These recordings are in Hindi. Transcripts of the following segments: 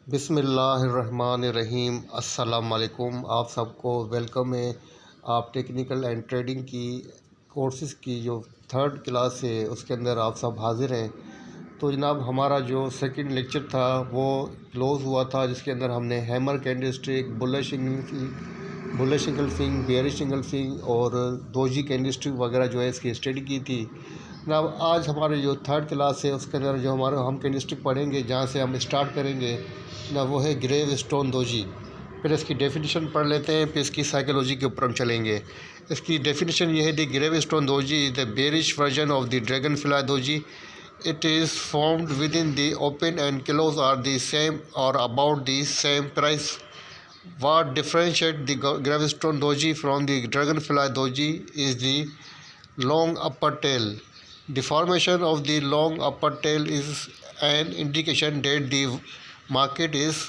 बिस्मिल्लाहिर्रहमानिर्रहीम। अस्सलाम वालेकुम। आप सबको वेलकम है। आप टेक्निकल एंड ट्रेडिंग की कोर्सेज़ की जो थर्ड क्लास है उसके अंदर आप सब हाज़िर हैं। तो जनाब हमारा जो सेकंड लेक्चर था वो क्लोज़ हुआ था, जिसके अंदर हमने hammer candlestick, bullish engulfing, bearish engulfing और दोजी कैंडलस्टिक वगैरह जो है इसकी स्टडी की थी। जनाब आज हमारे जो थर्ड क्लास है उसके अंदर जो हम कैंडलस्टिक पढ़ेंगे, जहाँ से हम स्टार्ट करेंगे ना, वो है ग्रेव स्टोन दोजी। फिर इसकी डेफिनेशन पढ़ लेते हैं, फिर इसकी साइकोलॉजी के ऊपर हम चलेंगे। इसकी डेफिनेशन ये है, the grave stone doji is the bearish version of the dragon fly doji. It is formed within the open and close are the same or about the same price. What differentiates the gravestone doji from the dragonfly doji is the long upper tail. The formation of the long upper tail is an indication that the market is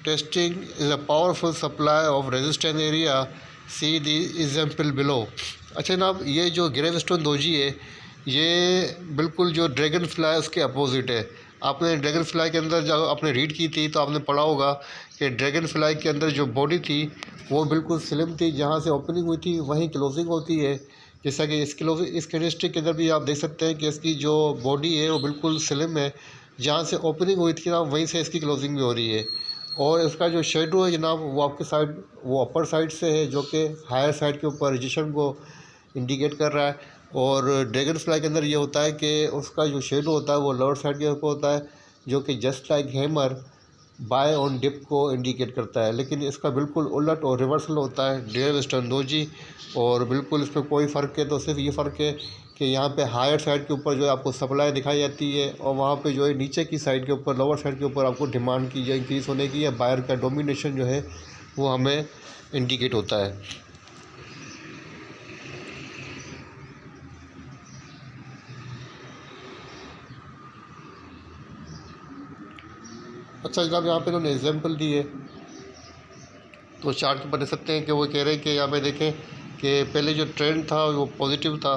testing is a powerful supply of resistance area. See the example below. अच्छा जनाब, ये जो ग्रेवस्टोन दोजी है ये बिल्कुल जो ड्रैगन फ्लाई उसके अपोजिट है। आपने ड्रैगन फ्लाई के अंदर जब आपने रीड की थी तो आपने पढ़ा होगा कि ड्रैगन फ्लाई के अंदर जो बॉडी थी वो बिल्कुल स्लिम थी, जहाँ से ओपनिंग हुई थी वहीं क्लोजिंग होती है। जैसा कि इस कैंडलस्टिक के अंदर भी आप देख सकते हैं कि इसकी जो बॉडी है वो बिल्कुल स्लिम है, जहाँ से ओपनिंग हुई थी ना वहीं से इसकी क्लोजिंग भी हो रही है। और इसका जो शेडो है जनाब वो आपके साइड, वो अपर साइड से है, जो कि हायर साइड के ऊपर रिजेक्शन को इंडिकेट कर रहा है। और ड्रैगन फ्लाई के अंदर ये होता है कि उसका जो शेडो होता है वो लोअर साइड के ऊपर होता है, जो कि just like hammer buy on dip को इंडिकेट करता है। लेकिन इसका बिल्कुल उलट और रिवर्सल होता है ग्रेवस्टोन दोजी। और बिल्कुल इसमें कोई फ़र्क है तो सिर्फ ये फ़र्क है कि यहाँ पे हायर साइड के ऊपर जो है आपको सप्लाई दिखाई जाती है, और वहाँ पे जो है नीचे की साइड के ऊपर, लोअर साइड के ऊपर आपको डिमांड की जो इंक्रीज़ होने की या बायर का डोमिनेशन जो है वो हमें इंडिकेट होता है। अच्छा जनाब, यहाँ पे उन्होंने एग्जाम्पल दी है तो चार्ट के ऊपर देख सकते हैं कि वो कह रहे हैं कि यहाँ पे देखें कि पहले जो ट्रेंड था वो पॉजिटिव था,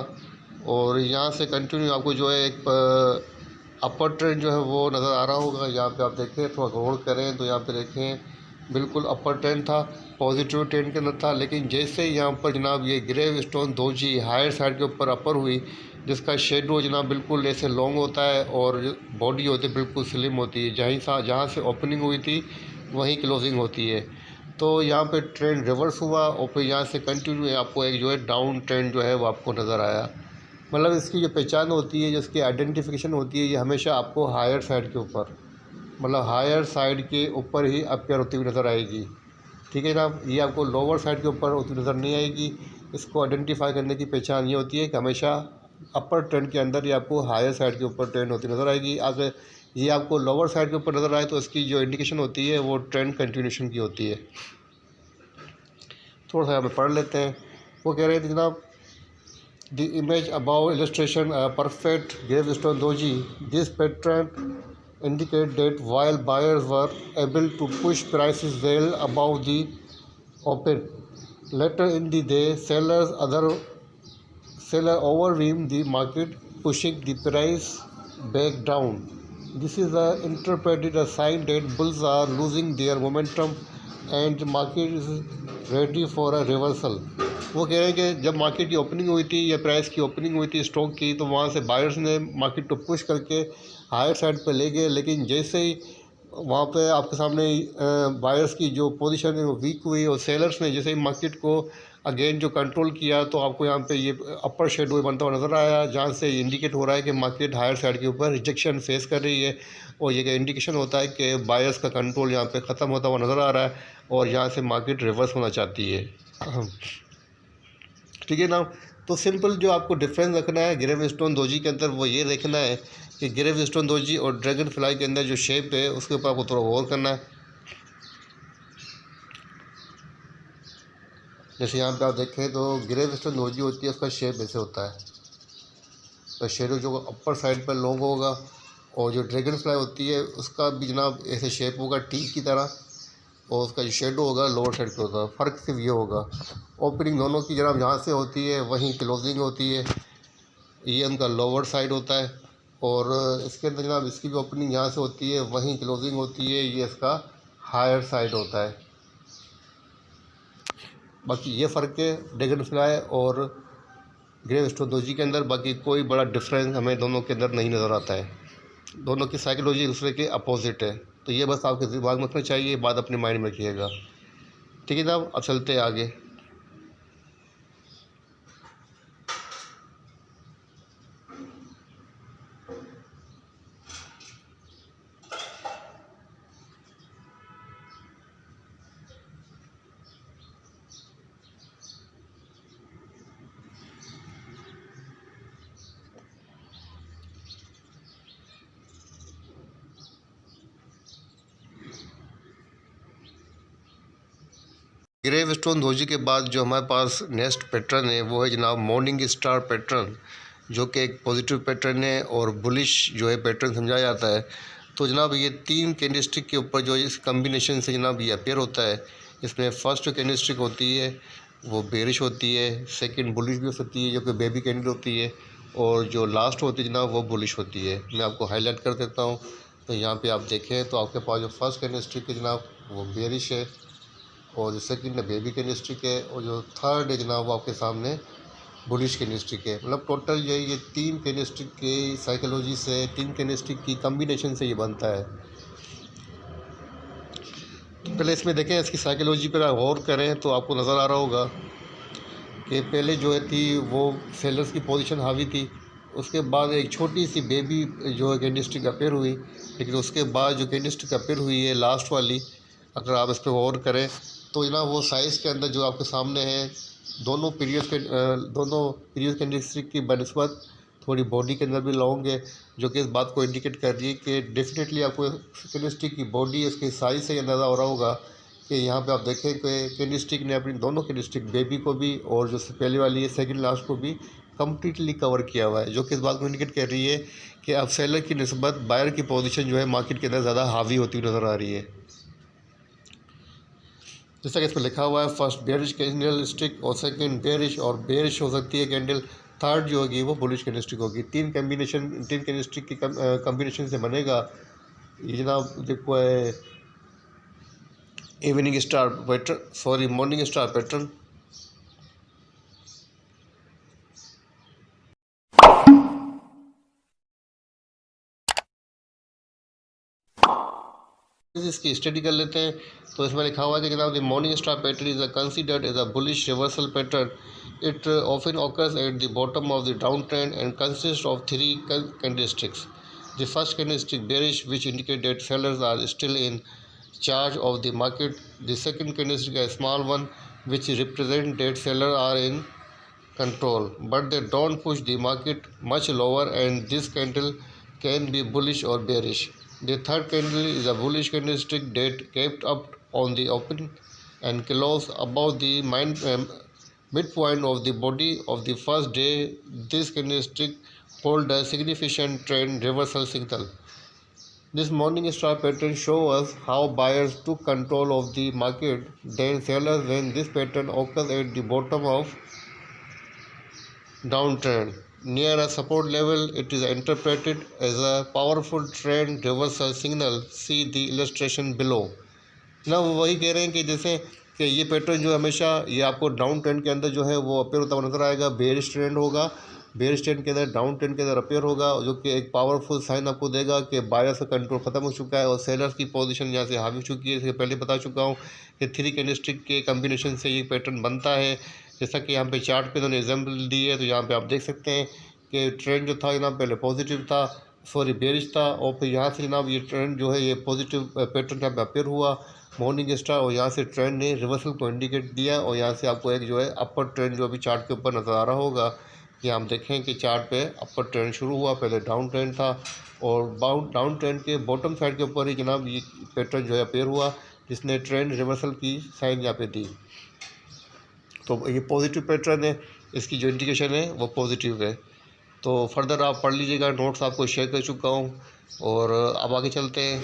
और यहाँ से कंटिन्यू आपको जो है एक अपर ट्रेंड जो है वो नज़र आ रहा होगा। यहाँ पे आप देखें, थोड़ा गौर करें तो यहाँ पे देखें बिल्कुल अपर ट्रेंड था, पॉजिटिव ट्रेंड के अंदर था। लेकिन जैसे ही यहाँ पर जनाब ये grave stone doji higher side के ऊपर अपर हुई, जिसका शेडो जनाब बिल्कुल ऐसे लॉन्ग होता है और बॉडी होती है बिल्कुल स्लिम होती है, जहाँ से ओपनिंग हुई थी वहीं क्लोजिंग होती है। तो यहाँ पे ट्रेंड रिवर्स हुआ और फिर यहाँ से कंटिन्यू आपको एक जो है डाउन ट्रेंड जो है वो आपको नज़र आया। मतलब इसकी जो पहचान होती है, जिसकी आइडेंटिफिकेशन होती है, ये हमेशा आपको हायर साइड के ऊपर, मतलब हायर साइड के ऊपर ही अपीयर होती हुई नज़र आएगी। ठीक है जनाब, ये आपको लोअर साइड के ऊपर होती नज़र नहीं आएगी। इसको आइडेंटिफाई करने की पहचान ये होती है कि हमेशा अपर ट्रेंड के अंदर ये आपको हायर साइड के ऊपर ट्रेंड होती नज़र आएगी। अगर ये आपको लोअर साइड के ऊपर नज़र आए तो इसकी जो इंडिकेशन होती है वो ट्रेंड कंटिन्यूशन की होती है। थोड़ा सा हमें पढ़ लेते हैं। वो कह रहे थे जनाब, the image above illustration perfect gravestone doji, this pattern indicate that while buyers were able to push prices well above the open, later in the day seller overwhelmed the market, pushing the price back down. This is interpreted a sign that bulls are losing their momentum and the market is ready for a reversal. वो कह रहे हैं कि जब मार्केट की ओपनिंग हुई थी या प्राइस की ओपनिंग हुई थी स्टॉक की, तो वहाँ से बायर्स ने मार्केट को पुश करके हायर साइड पे ले गए। लेकिन जैसे ही वहाँ पे आपके सामने बायर्स की जो पोजीशन है वो वीक हुई और सेलर्स ने जैसे ही मार्केट को अगेन जो कंट्रोल किया, तो आपको यहाँ पे ये अपर शेडो बनता हुआ नज़र आया, जहाँ से इंडिकेट हो रहा है कि मार्केट हायर साइड के ऊपर रिजेक्शन फेस कर रही है। और ये इंडिकेशन होता है कि बायर्स का कंट्रोल यहाँ पे ख़त्म होता हुआ नज़र आ रहा है और यहाँ से मार्केट रिवर्स होना चाहती है। ठीक है ना। तो सिंपल जो आपको डिफरेंस रखना है ग्रेवस्टोन दोजी के अंदर वो ये देखना है कि ग्रेवस्टोन दोजी और ड्रैगन फ्लाई के अंदर जो शेप है उसके ऊपर आपको थोड़ा गौर करना है। जैसे यहाँ पे आप देखें तो ग्रेवस्टोन दोजी होती है, उसका शेप ऐसे होता है, तो शेडो जो अपर साइड पर लॉन्ग होगा, और जो ड्रैगन फ्लाई होती है उसका भी जनाब ऐसे शेप होगा टी की तरह, और उसका जो शेडो होगा लोअर साइड पे होगा। फ़र्क सिर्फ ये होगा, ओपनिंग दोनों की जनाब यहाँ से होती है वहीं क्लोजिंग होती है, ये उनका लोअर साइड होता है। और इसके अंदर जनाब इसकी भी ओपनिंग यहाँ से होती है, वहीं क्लोजिंग होती है, ये इसका हायर साइड होता है। बाकी ये फ़र्क है ड्रैगन फ्लाई और ग्रेवस्टोन दोजी के अंदर। बाकी कोई बड़ा डिफरेंस हमें दोनों के अंदर नहीं नज़र आता है। दोनों की साइकोलॉजी एक दूसरे के अपोजिट है। तो ये बस आपके दिमाग में रखना चाहिए, बात अपने माइंड में रखिएगा। ठीक है जनाब, अब चलते हैं आगे। ग्रेवस्टोन दोजी के बाद जो हमारे पास नेक्स्ट पैटर्न है वो है जनाब मॉर्निंग स्टार पैटर्न, जो कि एक पॉजिटिव पैटर्न है और बुलिश जो है पैटर्न समझा जाता है। तो जनाब ये 3 कैंडलस्टिक के ऊपर जो इस कम्बिनेशन से जनाब ये अपेयर होता है। इसमें फर्स्ट जो कैंडलस्टिक होती है वो बेरिश होती है, सेकंड बुलिश भी हो सकती है जो कि बेबी कैंडल होती है, और जो लास्ट होती है जनाब वो बुलिश होती है। मैं आपको हाईलाइट कर देता हूँ। तो यहाँ पे आप देखें तो आपके पास जो फर्स्ट कैंडलस्टिक है जनाब वो बेरिश है, और जो सेकंड है बेबी कैंडलस्टिक है, और जो थर्ड है जनाब वो आपके सामने बुलिश कैंडलस्टिक है। मतलब टोटल ये 3 कैंडलस्टिक की साइकोलॉजी से, 3 कैंडलस्टिक की कम्बिनेशन से ये बनता है। तो पहले इसमें देखें, इसकी साइकोलॉजी पर गौर करें तो आपको नज़र आ रहा होगा कि पहले जो है थी वो सेलर्स की पोजीशन हावी थी। उसके बाद एक छोटी सी बेबी जो है कैंडलस्टिक अपेयर हुई, लेकिन उसके बाद जो कैंडलस्टिक अपेयर हुई है लास्ट वाली, अगर आप इस पर गौर करें तो जनाब वो साइज़ के अंदर जो आपके सामने है, दोनों पीरियड कैंडलस्टिक की बनस्बत थोड़ी बॉडी के अंदर भी लॉन्ग है, जो कि इस बात को इंडिकेट कर रही है कि डेफिनेटली आपको कैंडलस्टिक की बॉडी उसके साइज़ से अंदाज़ा हो रहा होगा कि यहाँ पे आप देखें कि कैंडलस्टिक ने अपनी दोनों कैंडलस्टिक बेबी को भी और जो पहले वाली है सेकंड लास्ट को भी कम्प्लीटली कवर किया हुआ है, जो कि इस बात को इंडिकेट कर रही है कि अब सेलर की निस्बत बायर की पोजीशन जो है मार्केट के अंदर ज़्यादा हावी होती हुई नज़र आ रही है। जैसा कि इसमें लिखा हुआ है फर्स्ट बेरिश कैंडल स्टिक और सेकंड बेरिश, और बेरिश हो सकती है कैंडल, थर्ड जो होगी वो बुलिश कैंडल स्टिक होगी। 3 कैंडल स्टिक की कम्बिनेशन से बनेगा ये जनाब देखो है evening star pattern, sorry morning star pattern. इसकी स्टडी कर लेते हैं। तो इसमें लिखा हुआ है कि जनाब the morning star pattern is considered as a bullish reversal pattern. It often occurs at the bottom of the downtrend and consists of 3 candlesticks. The first candlestick bearish, which indicates that sellers are still in charge of the market. The second candlestick a small one, which represents that sellers are in control, but they don't push the market much lower, and this candle can be bullish or bearish. The third candle is a bullish candlestick that kept up on the open and closed above the midpoint of the body of the first day. This candlestick hold a significant trend reversal signal. This morning star pattern shows us how buyers took control of the market, then sellers when this pattern occurs at the bottom of downtrend near a support level. It is interpreted as a powerful trend reversal signal. See the illustration below. ना वो वही कह रहे हैं कि जैसे कि ये पैटर्न जो हमेशा ये आपको डाउन ट्रेंड के अंदर जो है वो अपेयर होता हुआ नजर आएगा। बेयरिश ट्रेंड होगा, बेयरिश ट्रेंड के अंदर डाउन ट्रेंड के अंदर अपेयर होगा, जो कि एक पावरफुल साइन आपको देगा कि बायर्स का कंट्रोल खत्म हो चुका है और सेलर्स की पोजीशन यहाँ से हावी हो चुकी है। इसके पहले बता चुका हूँ कि 3 कैंडलस्टिक के कम्बिनेशन से ये पैटर्न बनता है। जैसा कि यहाँ पे चार्ट पे उन्होंने एग्जाम्पल दी है, तो यहाँ पे आप देख सकते हैं कि ट्रेंड जो था जनाब पहले पॉजिटिव था, सॉरी बेरिश था, और फिर यहाँ से जनाब ये ट्रेंड जो है ये पॉजिटिव पैटर्न यहाँ पे अपेयर हुआ मॉर्निंग स्टार, और यहाँ से ट्रेंड ने रिवर्सल को इंडिकेट दिया, और यहाँ से आपको एक जो है अपर ट्रेंड जो अभी चार्ट के ऊपर नज़र आ रहा होगा कि हम देखें कि चार्ट पे अपर ट्रेंड शुरू हुआ, पहले डाउन ट्रेंड था, और डाउन ट्रेंड के बॉटम साइड के ऊपर ही जनाब ये पैटर्न जो है अपेयर हुआ, जिसने ट्रेंड रिवर्सल की साइन यहाँ पे दी। तो ये पॉजिटिव पैटर्न है, इसकी जो इंडिकेशन है वो पॉजिटिव है। तो फर्दर आप पढ़ लीजिएगा, नोट्स आपको शेयर कर चुका हूँ। और अब आगे चलते हैं।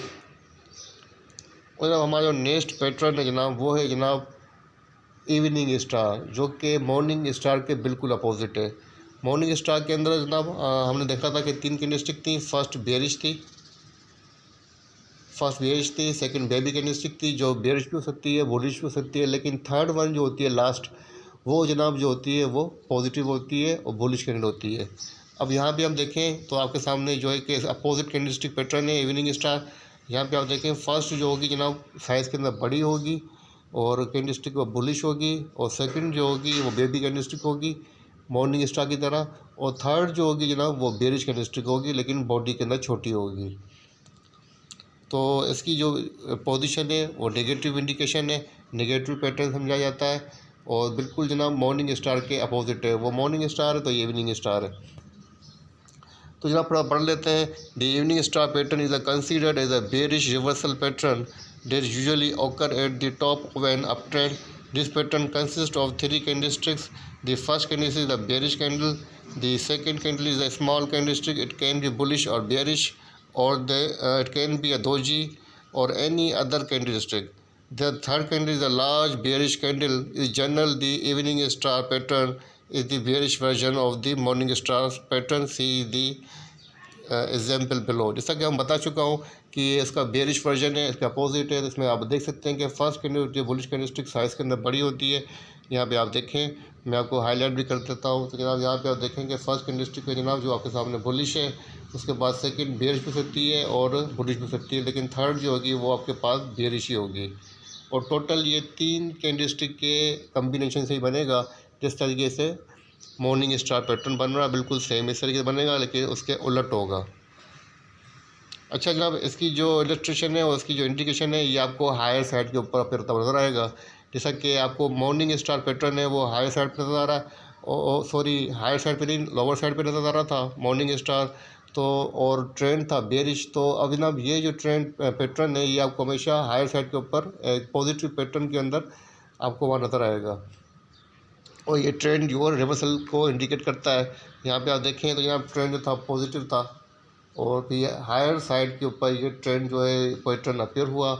और जनाब हमारा जो नेक्स्ट पैटर्न है जनाब वो है जनाब इवनिंग स्टार, जो कि मॉर्निंग स्टार के बिल्कुल अपोजिट है। मॉर्निंग स्टार के अंदर जनाब हमने देखा था कि 3 कैंडलस्टिक थी। फर्स्ट बेरिश थी, सेकंड बेबी कैंडलस्टिक थी जो बेरिश भी हो सकती है, बुलिश भी हो सकती है, लेकिन थर्ड वन जो होती है लास्ट, वो जनाब जो होती है वो पॉजिटिव होती है और बुलिश कैंडल होती है। अब यहाँ भी हम देखें तो आपके सामने जो है कि अपोजिट कैंडलस्टिक पैटर्न है इवनिंग स्टार। यहाँ पे आप देखें फर्स्ट जो होगी जनाब साइज़ के अंदर बड़ी होगी और कैंडलस्टिक वो बुलिश होगी, और सेकंड जो होगी वो बेबी कैंडलस्टिक होगी मॉर्निंग स्टार की तरह, और थर्ड जो होगी जनाब वो बेरिश कैंडलस्टिक होगी लेकिन बॉडी के अंदर छोटी होगी। तो इसकी जो पोजीशन है वो नेगेटिव इंडिकेशन है, नेगेटिव पैटर्न समझा जाता है, और बिल्कुल जनाब मॉर्निंग स्टार के अपोजिट है। वो मॉर्निंग स्टार है तो ये इवनिंग स्टार है। तो जनाब थोड़ा पढ़ लेते हैं। The evening star pattern is considered as a bearish reversal pattern that usually occur at the top of an uptrend. This pattern consists of 3 candlesticks. The first candlestick is a bearish candle. The second candle is a small candlestick. It can be bullish or bearish, or it can be a doji or any other candlestick. The third candle is a large bearish candle. In general, the evening star pattern is the bearish version of the morning star pattern. See the example below. जैसा कि हम बता चुका हूँ कि ये इसका बेरिश वर्जन है, इसका अपोजिट है। इसमें आप देख सकते हैं कि फर्स्ट कैंडल जो बुलिश कैंडलस्टिक साइज़ के अंदर बड़ी होती है। यहाँ पे आप देखें, मैं आपको हाईलाइट भी कर देता हूँ। तो जनाब यहाँ पे आप देखेंगे फर्स्ट कैंडलस्टिक है जनाब जो आपके सामने बुलिश है, उसके बाद सेकंड बेरिश भी सकती है और बुलिश भी सकती है, लेकिन थर्ड जो होगी वो आपके पास बेरिश ही होगी। और टोटल ये 3 कैंडलस्टिक के कम्बिनेशन से ही बनेगा। जिस तरीके से मॉर्निंग स्टार पैटर्न बन रहा है बिल्कुल सेम इस तरीके से बनेगा, लेकिन उसके उलट होगा। अच्छा जनाब, इसकी जो इलस्ट्रेशन है और इसकी जो इंडिकेशन है ये आपको हायर साइड के ऊपर फिरता नज़र आएगा। जैसा कि आपको मॉर्निंग स्टार पैटर्न है वो हायर साइड पर नज़र आ रहा है, सॉरी हायर साइड पे नहीं, लोअर साइड पे नज़र आ रहा था मॉर्निंग स्टार तो, और ट्रेंड था बेरिश। तो अब जनाब ये जो ट्रेंड पैटर्न है ये आपको हमेशा हायर साइड के ऊपर एक पॉजिटिव पैटर्न के अंदर आपको वहाँ नज़र आएगा, और ये ट्रेंड जो रिवर्सल को इंडिकेट करता है। यहाँ पे आप देखें तो यहाँ ट्रेंड जो था पॉजिटिव था, और फिर हायर साइड के ऊपर ये ट्रेंड जो है पैटर्न अपीयर हुआ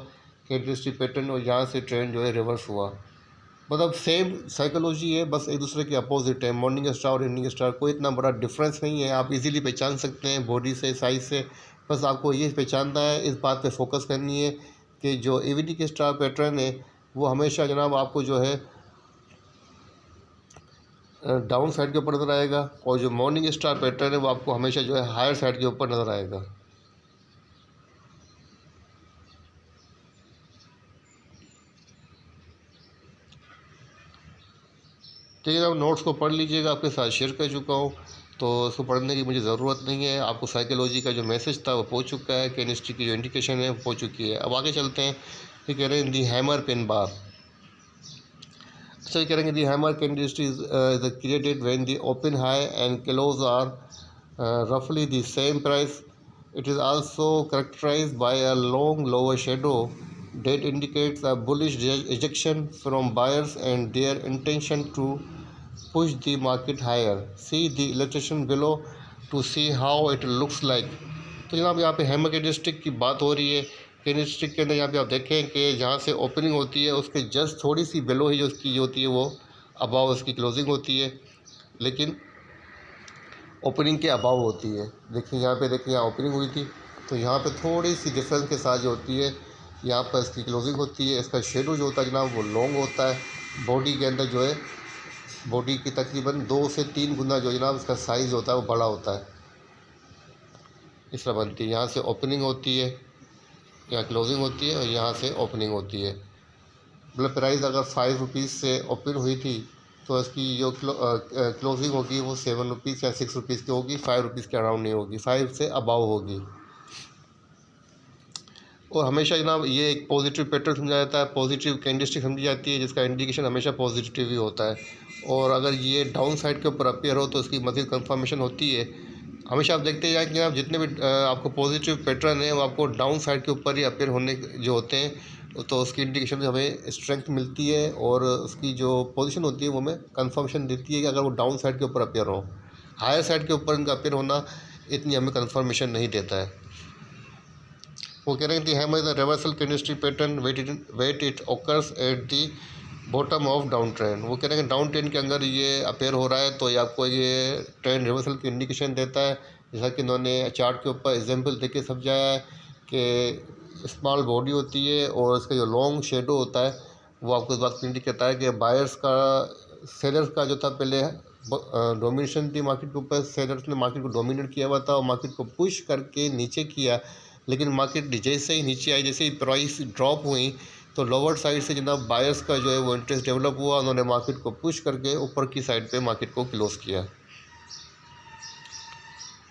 कैंडलस्टिक पैटर्न, और यहाँ से ट्रेंड जो है रिवर्स हुआ। मतलब सेम साइकोलॉजी है, बस एक दूसरे के अपोजिट है। मॉर्निंग स्टार और इवनिंग स्टार कोई इतना बड़ा डिफरेंस नहीं है, आप इजीली पहचान सकते हैं बॉडी से, साइज से। बस आपको ये पहचानना है, इस बात पे फोकस करनी है कि जो इवनिंग स्टार पैटर्न है वो हमेशा जनाब आपको जो है डाउन साइड के ऊपर नज़र आएगा, और जो मॉर्निंग स्टार पैटर्न है वो आपको हमेशा जो है हायर साइड के ऊपर नज़र आएगा। ठीक है, आप नोट्स को पढ़ लीजिएगा, आपके साथ शेयर कर चुका हूँ, तो उसको पढ़ने की मुझे ज़रूरत नहीं है। आपको साइकोलॉजी का जो मैसेज था वो पहुँच चुका है, केमिस्ट्री की जो इंडिकेशन है वो पहुँच चुकी है। अब आगे चलते हैं। ये कह रहे हैं the hammer pin bar. So you can the hammer candlestick is created when the open high and close are roughly the same price. It is also characterized by a long lower shadow that indicates a bullish ejection from buyers and their intention to push the market higher. See the illustration below to see how it looks like. तो जनाब यहाँ पे हैमर कैंडलस्टिक की बात हो रही है। कैंडलस्टिक के अंदर यहाँ पे आप देखें कि जहाँ से ओपनिंग होती है उसके जस्ट थोड़ी सी बिलो ही जो उसकी होती है वो अबाव उसकी क्लोजिंग होती है, लेकिन ओपनिंग के अबाव होती है। देखिए यहाँ पे, देखिए यहाँ ओपनिंग हुई थी तो यहाँ पे थोड़ी सी डिफरेंस के साथ जो होती है यहाँ पर इसकी क्लोजिंग होती है। इसका शेडो जो होता है जनाब वो लॉन्ग होता है, बॉडी के अंदर जो है बॉडी की तकरीबन 2 से 3 गुना जो जनाब इसका साइज़ होता है वो बड़ा होता है। इस तरह बनती है, यहाँ से ओपनिंग होती है, यहाँ क्लोजिंग होती है और यहाँ से ओपनिंग होती है। मतलब प्राइस अगर 5 रुपीज़ से ओपन हुई थी तो इसकी जो क्लोजिंग होगी वो 7 रुपीज़ या 6 रुपीज़ की होगी, 5 रुपीज़ के अराउंड नहीं होगी, 5 से अबाव होगी। और हमेशा जनाब ये एक पॉजिटिव पैटर्न समझा जाता है, पॉजिटिव कैंडलस्टिक समझी जाती है जिसका इंडिकेशन हमेशा पॉजिटिव ही होता है। और अगर ये डाउन साइड के ऊपर अपीयर हो तो इसकी मज़ीद कंफर्मेशन होती है। हमेशा आप देखते जाएँ कि आप जितने भी आपको पॉजिटिव पैटर्न है वो आपको डाउन साइड के ऊपर ही अपीयर होने जो होते हैं, तो उसकी इंडिकेशन से हमें स्ट्रेंथ मिलती है और उसकी जो पोजीशन होती है वो हमें कंफर्मेशन देती है कि अगर वो डाउन साइड के ऊपर अपीयर हो। हायर साइड के ऊपर इनका अपीयर होना इतनी हमें कंफर्मेशन नहीं देता है। वो कह रहे हैं the hammer is the reversal candlestick pattern where it occurs at the bottom of downtrend. वो कह रहे हैं कि डाउन ट्रेंड के अंदर ये अपेयर हो रहा है तो ये आपको ये ट्रेंड रिवर्सल की इंडिकेशन देता है। जैसा कि इन्होंने चार्ट के ऊपर एग्जांपल देके समझाया है कि स्मॉल बॉडी होती है और इसका जो लॉन्ग शेडो होता है वो आपको इस बात को इंडिकेट करता है कि बायर्स का, सेलर्स का जो था पहले डोमिनेशन थी मार्केट के ऊपर, सेलर्स ने मार्केट को डोमिनेट किया हुआ था और मार्केट को पुश करके नीचे किया। लेकिन मार्केट जैसे ही नीचे आई, जैसे ही प्राइस ड्रॉप हुई तो लोअर साइड से जनाब बायर्स का जो है वो इंटरेस्ट डेवलप हुआ, उन्होंने मार्केट को पुश करके ऊपर की साइड पे मार्केट को क्लोज किया।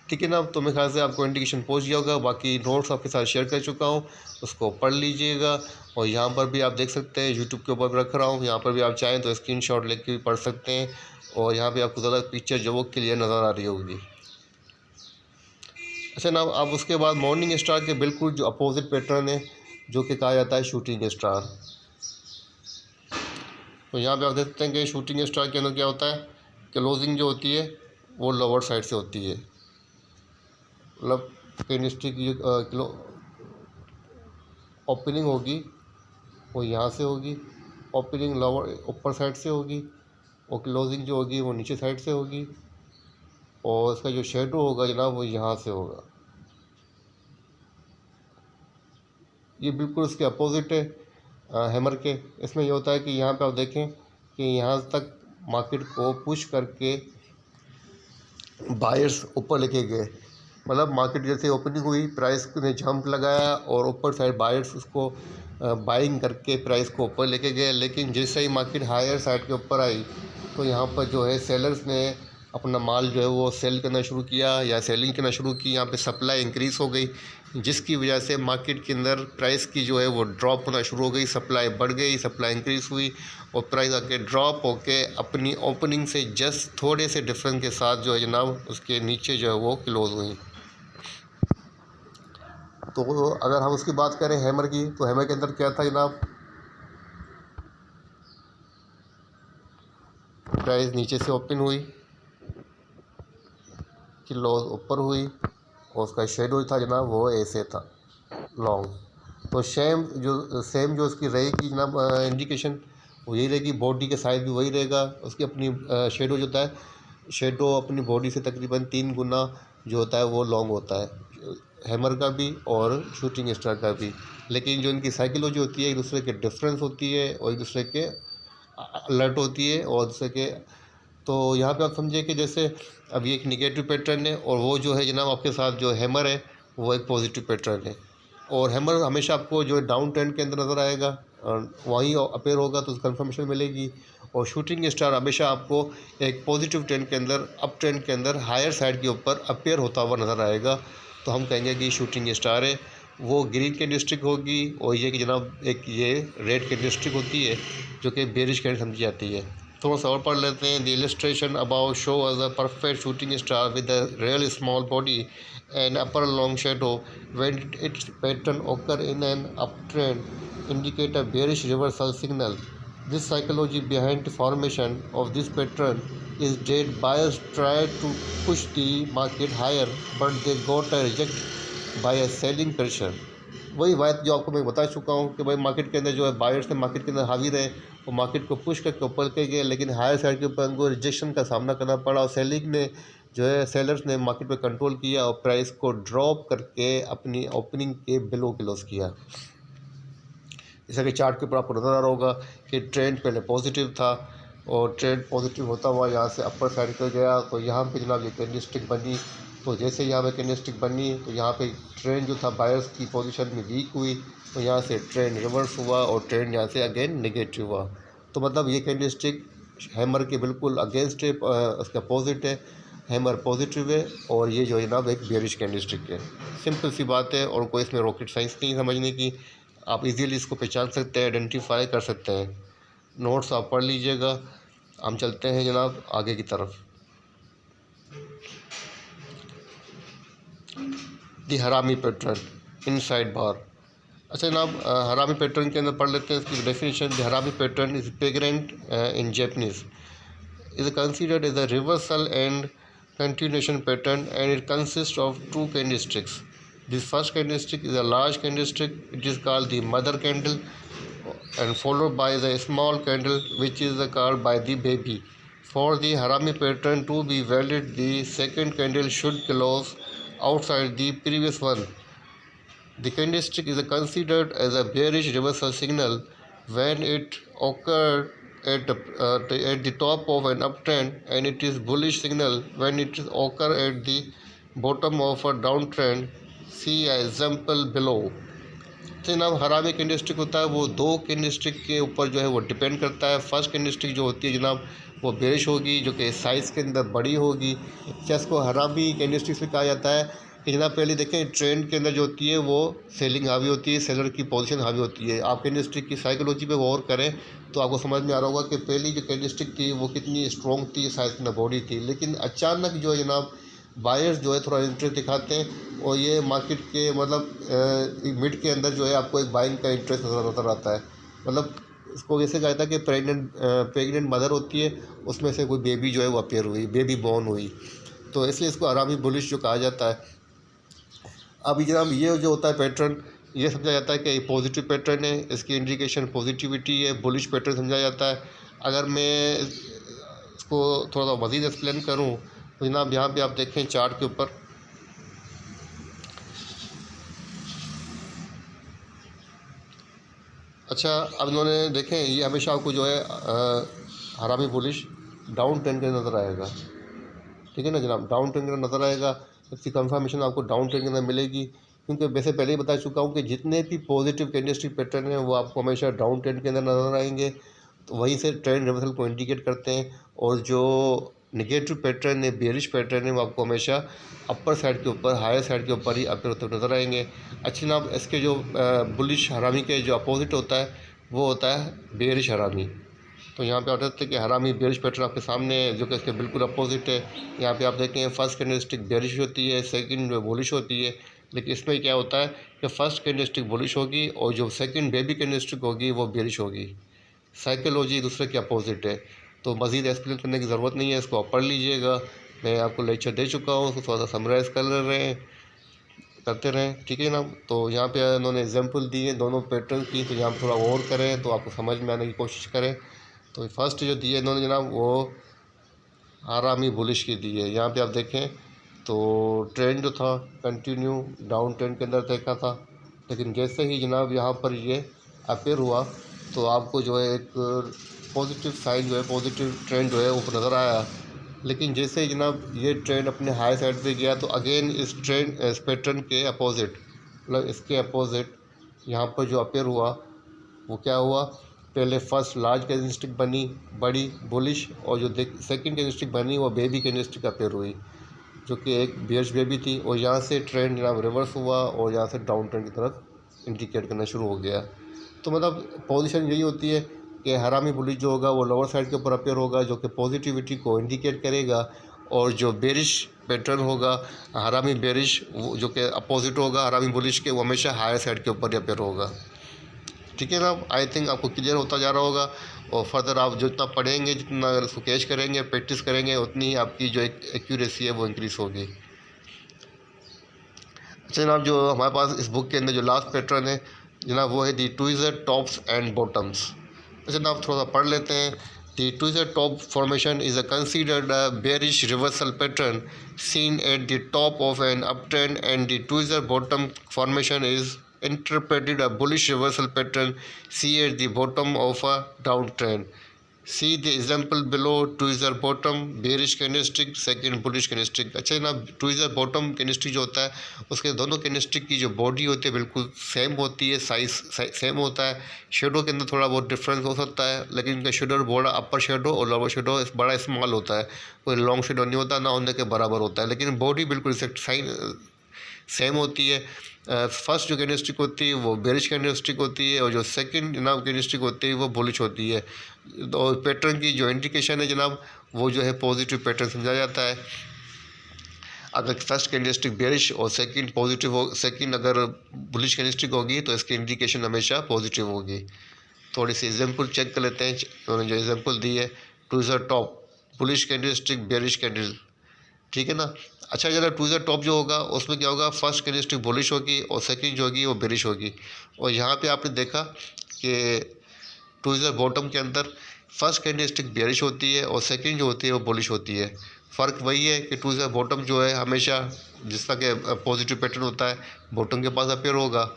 ठीक है ना। तो मेरे ख्याल से आपको इंडिकेशन पहुंच गया होगा। बाकी नोट्स आपके साथ शेयर कर चुका हूं, उसको पढ़ लीजिएगा। और यहाँ पर भी आप देख सकते हैं, यूट्यूब के ऊपर भी रख रहा हूँ, यहाँ पर भी आप चाहें तो स्क्रीनशॉट लेके भी पढ़ सकते हैं। और यहाँ पे आपको ज़्यादा पिक्चर जो वो क्लियर नज़र आ रही होगी। अच्छा ना, अब उसके बाद मॉर्निंग स्टार के बिल्कुल जो अपोजिट पैटर्न है, जो कि कहा जाता है शूटिंग स्टार। तो यहाँ पे आप देख सकते हैं कि शूटिंग स्टार के अंदर क्या होता है, क्लोजिंग जो होती है वो लोअर साइड से होती है। मतलब कैंडलस्टिक की जो ओपनिंग होगी वो यहाँ से होगी, ओपनिंग लोअर ऊपर साइड से होगी और क्लोजिंग जो होगी वो नीचे साइड से होगी। और इसका जो शेडो होगा जनाब वो यहाँ से होगा। ये बिल्कुल उसके अपोजिट है हैमर के। इसमें ये होता है कि यहाँ पे आप देखें कि यहाँ तक मार्केट को पुश करके बायर्स ऊपर लेके गए। मतलब मार्केट जैसे ओपनिंग हुई, प्राइस ने जंप लगाया और ऊपर साइड बायर्स उसको बाइंग करके प्राइस को ऊपर लेके गए। लेकिन जैसे ही मार्केट हायर साइड के ऊपर आई तो यहाँ पर जो है सेलर्स ने अपना माल जो है वो सेल करना शुरू किया या सेलिंग करना शुरू की। यहाँ पे सप्लाई इंक्रीज़ हो गई, जिसकी वजह से मार्केट के अंदर प्राइस की जो है वो ड्रॉप होना शुरू हो गई। सप्लाई बढ़ गई, सप्लाई इंक्रीज़ हुई और प्राइस आके ड्रॉप होके अपनी ओपनिंग से जस्ट थोड़े से डिफरेंस के साथ जो है जनाब उसके नीचे जो है वो क्लोज हुई। तो अगर हम उसकी बात करें हैमर की, तो हैमर के अंदर क्या था जनाब, प्राइस नीचे से ओपन हुई, क्लोज ऊपर हुई और उसका शेडो था जनाब वो ऐसे था लॉन्ग। तो सेम जो उसकी रहेगी जनाब इंडिकेशन वो यही रहेगी, बॉडी के साइज भी वही रहेगा। उसकी अपनी शेडो जो होता है, शेडो अपनी बॉडी से तकरीबन 3 गुना जो होता है वो लॉन्ग होता है, हैमर का भी और शूटिंग स्टार का भी। लेकिन जो इनकी साइकोलॉजी होती है एक दूसरे के डिफरेंस होती है और एक दूसरे के अलर्ट होती है और दूसरे के। तो यहाँ पे आप समझिए कि जैसे अब ये एक निगेटिव पैटर्न है और वो जो है जनाब आपके साथ जो हैमर है वो एक पॉजिटिव पैटर्न है। और हैमर हमेशा आपको जो डाउन ट्रेंड के अंदर नज़र आएगा और वहीं अपेयर होगा तो कंफर्मेशन मिलेगी। और शूटिंग स्टार हमेशा आपको एक पॉजिटिव ट्रेंड के अंदर, अप ट्रेंड के अंदर हायर साइड के ऊपर अपेयर होता हुआ नज़र आएगा। तो हम कहेंगे कि शूटिंग स्टार है। वो ग्रीन कैंडलस्टिक होगी और ये कि जनाब एक ये रेड कैंडलस्टिक होती है जो कि बेरिश कैंडल समझी जाती है। थोड़ा सा और पढ़ लेते हैं। The illustration about show as a perfect shooting star with a real small body and upper long shadow when its pattern occur in an uptrend indicate a bearish reversal signal. This psychology behind the formation of this pattern is that buyers tried to push the market higher but they got a reject by a selling pressure. वही बात जो आपको मैं बता चुका हूँ कि भाई मार्केट के अंदर जो है बायर्स ने मार्केट के अंदर हावी रहे, वो मार्केट को पुश करके ऊपर के गए, लेकिन हायर साइड के ऊपर उनको रिजेक्शन का सामना करना पड़ा और सेलिंग ने जो है सेलर्स ने मार्केट पे कंट्रोल किया और प्राइस को ड्रॉप करके अपनी ओपनिंग के बिलो क्लोज किया। जैसा कि चार्ट के ऊपर आपको नज़र आ रहा होगा कि ट्रेंड पहले पॉजिटिव था और ट्रेंड पॉजिटिव होता हुआ यहाँ से अपर साइड पर गया। तो यहाँ पे जनाब ये कैंडलस्टिक बनी, तो जैसे यहाँ पे कैंडलस्टिक बनी तो यहाँ पे ट्रेंड जो था बायर्स की पोजीशन में वीक हुई, तो यहाँ से ट्रेंड रिवर्स हुआ और ट्रेंड यहाँ से अगेन नेगेटिव हुआ। तो मतलब ये कैंडलस्टिक हैमर के बिल्कुल अगेंस्ट है, उसका अपोजिट है। हैमर पॉजिटिव है और ये जो है जनाब एक बेरिश कैंडलस्टिक है। सिंपल सी बात है और कोई इसमें रॉकेट साइंस नहीं समझने की। आप इजीली इसको पहचान सकते हैं, आइडेंटिफाई कर सकते हैं। नोट्स आप पढ़ लीजिएगा। हम चलते हैं जनाब आगे की तरफ। दी हरामी पैटर्न इनसाइड बार। अच्छा जनाब, हरामी पैटर्न के अंदर पढ़ लेते हैं इसकी definition. The harami pattern is pregnant in Japanese is considered as a reversal and continuation pattern, and it consists of two candlesticks. This first candlestick is a large candlestick. It is called the mother candle, and followed by the small candle which is called by the baby. For the Harami pattern to be valid, the second candle should close outside the previous one. The candlestick is considered as a bearish reversal signal when it occurs at the top of an uptrend, and it is bullish signal when it occurs at the bottom of a downtrend. See example below. जनाब हरामी कैंडलस्टिक होता है वो दो कैंडलस्टिक के ऊपर जो है वो डिपेंड करता है। फर्स्ट कैंडलस्टिक जो होती है जनाब वो बेरिश होगी, जो कि साइज़ के अंदर बड़ी होगी। जिसको हरामी कैंडलस्टिक से कहा जाता है कि जनाब पहले देखें ट्रेंड के अंदर जो होती है वो सेलिंग हावी होती है, सेलर की पोजीशन हावी होती है। आप कैंडलस्टिक की साइकोलॉजी पे गौर करें तो आपको समझ में आ रहा होगा कि पहली जो कैंडलस्टिक थी वो कितनी स्ट्रॉन्ग थी, साइज़ के अंदर बॉडी थी, लेकिन अचानक जो है जनाब बायर्स जो है थोड़ा इंटरेस्ट दिखाते हैं और ये मार्केट के मतलब मिड के अंदर जो है आपको एक बाइंग का इंटरेस्ट नज़र आता है। मतलब इसको जैसे कहता है कि प्रेग्नेंट मदर होती है, उसमें से कोई बेबी जो है वो अपेयर हुई, बेबी बॉर्न हुई, तो इसलिए इसको हरामी बुलिश जो कहा जाता है। अभी जनाब ये जो होता है पैटर्न, ये समझा जाता है कि पॉजिटिव पैटर्न है, इसकी इंडिकेशन पॉजिटिविटी है, बुलिश पैटर्न समझा जाता है। अगर मैं इसको थोड़ा सा मज़ीद एक्सप्लेन करूँ तो जनाब यहाँ पे आप देखें चार्ट के ऊपर, अच्छा अब इन्होंने देखें ये हमेशा आपको जो है हरामी बुलिश डाउन ट्रेंड के नज़र आएगा, ठीक है ना जनाब, डाउन ट्रेंड के नज़र आएगा। इसकी कंफर्मेशन आपको डाउन ट्रेंड के अंदर मिलेगी, क्योंकि वैसे पहले ही बता चुका हूँ कि जितने भी पॉजिटिव कैंडलस्टिक पैटर्न हैं वो आपको हमेशा डाउन ट्रेंड के अंदर नज़र आएंगे, तो वहीं से ट्रेंड रिवर्सल को इंडिकेट करते हैं। और जो नेगेटिव पैटर्न है, बेरिश पैटर्न है, वो आपको हमेशा अपर साइड के ऊपर, हायर साइड के ऊपर ही अपर होते नज़र आएंगे। अच्छी जनाब इसके जो बुलिश हरामी के जो अपोजिट होता है वो होता है बेरिश हरामी। तो यहाँ पे आप देखते हैं कि हरामी बेरिश पैटर्न आपके सामने है, जो कि इसके बिल्कुल अपोजिट है। यहाँ पे आप देखें फर्स्ट कैंडलस्टिक बेरिश होती है, सेकंड बुलिश होती है, लेकिन इसमें क्या होता है कि फर्स्ट कैंडलस्टिक बुलिश होगी और जो सेकंड बेबी कैंडलस्टिक होगी वो बेरिश होगी। साइकोलॉजी दूसरे के अपोजिट है, तो मज़ीद एक्सप्लेन करने की ज़रूरत नहीं है, इसको आप पढ़ लीजिएगा। मैं आपको लेक्चर दे चुका हूँ, उसको थोड़ा सा समराइज़ करते रहें, ठीक है ना। तो यहाँ पे उन्होंने एग्जांपल दी है दोनों पैटर्न की, तो यहाँ पर थोड़ा और करें तो आपको समझ में आने की कोशिश करें। तो फर्स्ट जो दी है इन्होंने जनाब वो हरामी बुलिश की दी है। यहाँ पे आप देखें तो ट्रेंड जो था कंटिन्यू डाउन ट्रेंड के अंदर देखा था, लेकिन जैसे ही जनाब यहाँ पर ये अपेयर हुआ तो आपको जो है एक पॉजिटिव साइन जो है, पॉजिटिव ट्रेंड जो है ऊपर नज़र आया। लेकिन जैसे ही जनाब ये ट्रेंड अपने हाई साइड पे गया तो अगेन इस पैटर्न के अपोजिट, मतलब इसके अपोजिट यहाँ पर जो अपेयर हुआ वो क्या हुआ, पहले फर्स्ट लार्ज कैंडलस्टिक बनी बड़ी बुलिश, और जो सेकंड कैंडलस्टिक बनी वो बेबी कैंडलस्टिक अपेयर हुई, जो कि एक बेयर्स बेबी थी, और यहाँ से ट्रेंड जनाब रिवर्स हुआ और यहाँ से डाउन ट्रेंड की तरफ इंडिकेट करना शुरू हो गया। तो मतलब पोजीशन यही होती है कि हरामी बुलिश जो होगा वो लोअर साइड के ऊपर अपेयर होगा, जो कि पॉजिटिविटी को इंडिकेट करेगा, और जो बेरिश पैटर्न होगा हरामी बेरिश जो कि अपोजिट होगा हरामी बुलिश के, वो हमेशा हायर साइड के ऊपर ही अपेयर होगा, ठीक है ना। आई थिंक आपको क्लियर होता जा रहा होगा, और फर्दर आप जितना पढ़ेंगे, जितना अगर इसको कैच करेंगे, प्रैक्टिस करेंगे, उतनी ही आपकी जो एक्यूरेसी है वो इंक्रीज़ होगी। अच्छा जनाब जो हमारे पास इस बुक के अंदर जो लास्ट पैटर्न है जनाब वो है the tweezer tops and bottoms. अच्छा जनाब थोड़ा सा पढ़ लेते हैं। The tweezer top formation is considered a bearish reversal pattern seen at the top of an uptrend, and the tweezer bottom formation is interpreted a bullish reversal pattern see at the bottom of a downtrend. See the example below, tweezer bottom bearish candlestick, second bullish candlestick। अच्छा ना tweezer bottom candlestick जो होता है उसके दोनों candlestick की जो बॉडी होती है बिल्कुल सेम होती है, साइज सेम होता है, शेडो के अंदर थोड़ा बहुत डिफरेंस हो सकता है, लेकिन इनका शेडो बड़ा अपर शेडो और लोअर शेडो बड़ा स्मॉल होता है, कोई लॉन्ग शेडो नहीं होता, ना होने के बराबर होता है, लेकिन बॉडी बिल्कुल सेम होती है। फर्स्ट जो कैंडलस्टिक होती है वो बेरिश कैंडलस्टिक होती है, और जो सेकंड जनाब कैंडलस्टिक होती है वो बुलिश होती है। और पैटर्न की जो इंडिकेशन है जनाब वो जो है पॉजिटिव पैटर्न समझा जाता है। अगर फर्स्ट कैंडलस्टिक बेरिश और सेकंड पॉजिटिव हो, सेकंड अगर बुलिश कैंडलस्टिक होगी तो इसकी इंडिकेशन हमेशा पॉजिटिव होगी। थोड़ी सी एग्जांपल चेक कर लेते हैं, उन्होंने जो एग्जांपल दी है tweezer top bullish candlestick bearish candle, ठीक है ना। अच्छा जरा ट्विज़र टॉप जो होगा उसमें क्या होगा, फर्स्ट कैंडलस्टिक बुलिश होगी और सेकंड जो होगी वो बेरिश होगी। और यहाँ पे आपने देखा कि ट्विज़र बॉटम के अंदर फर्स्ट कैंडलस्टिक बेयरिश होती है और सेकंड जो होती है वो बुलिश होती है। फ़र्क वही है कि ट्विज़र बॉटम जो है हमेशा जिस तरह के पॉजिटिव पैटर्न होता है बॉटम के पास अपीयर होगा,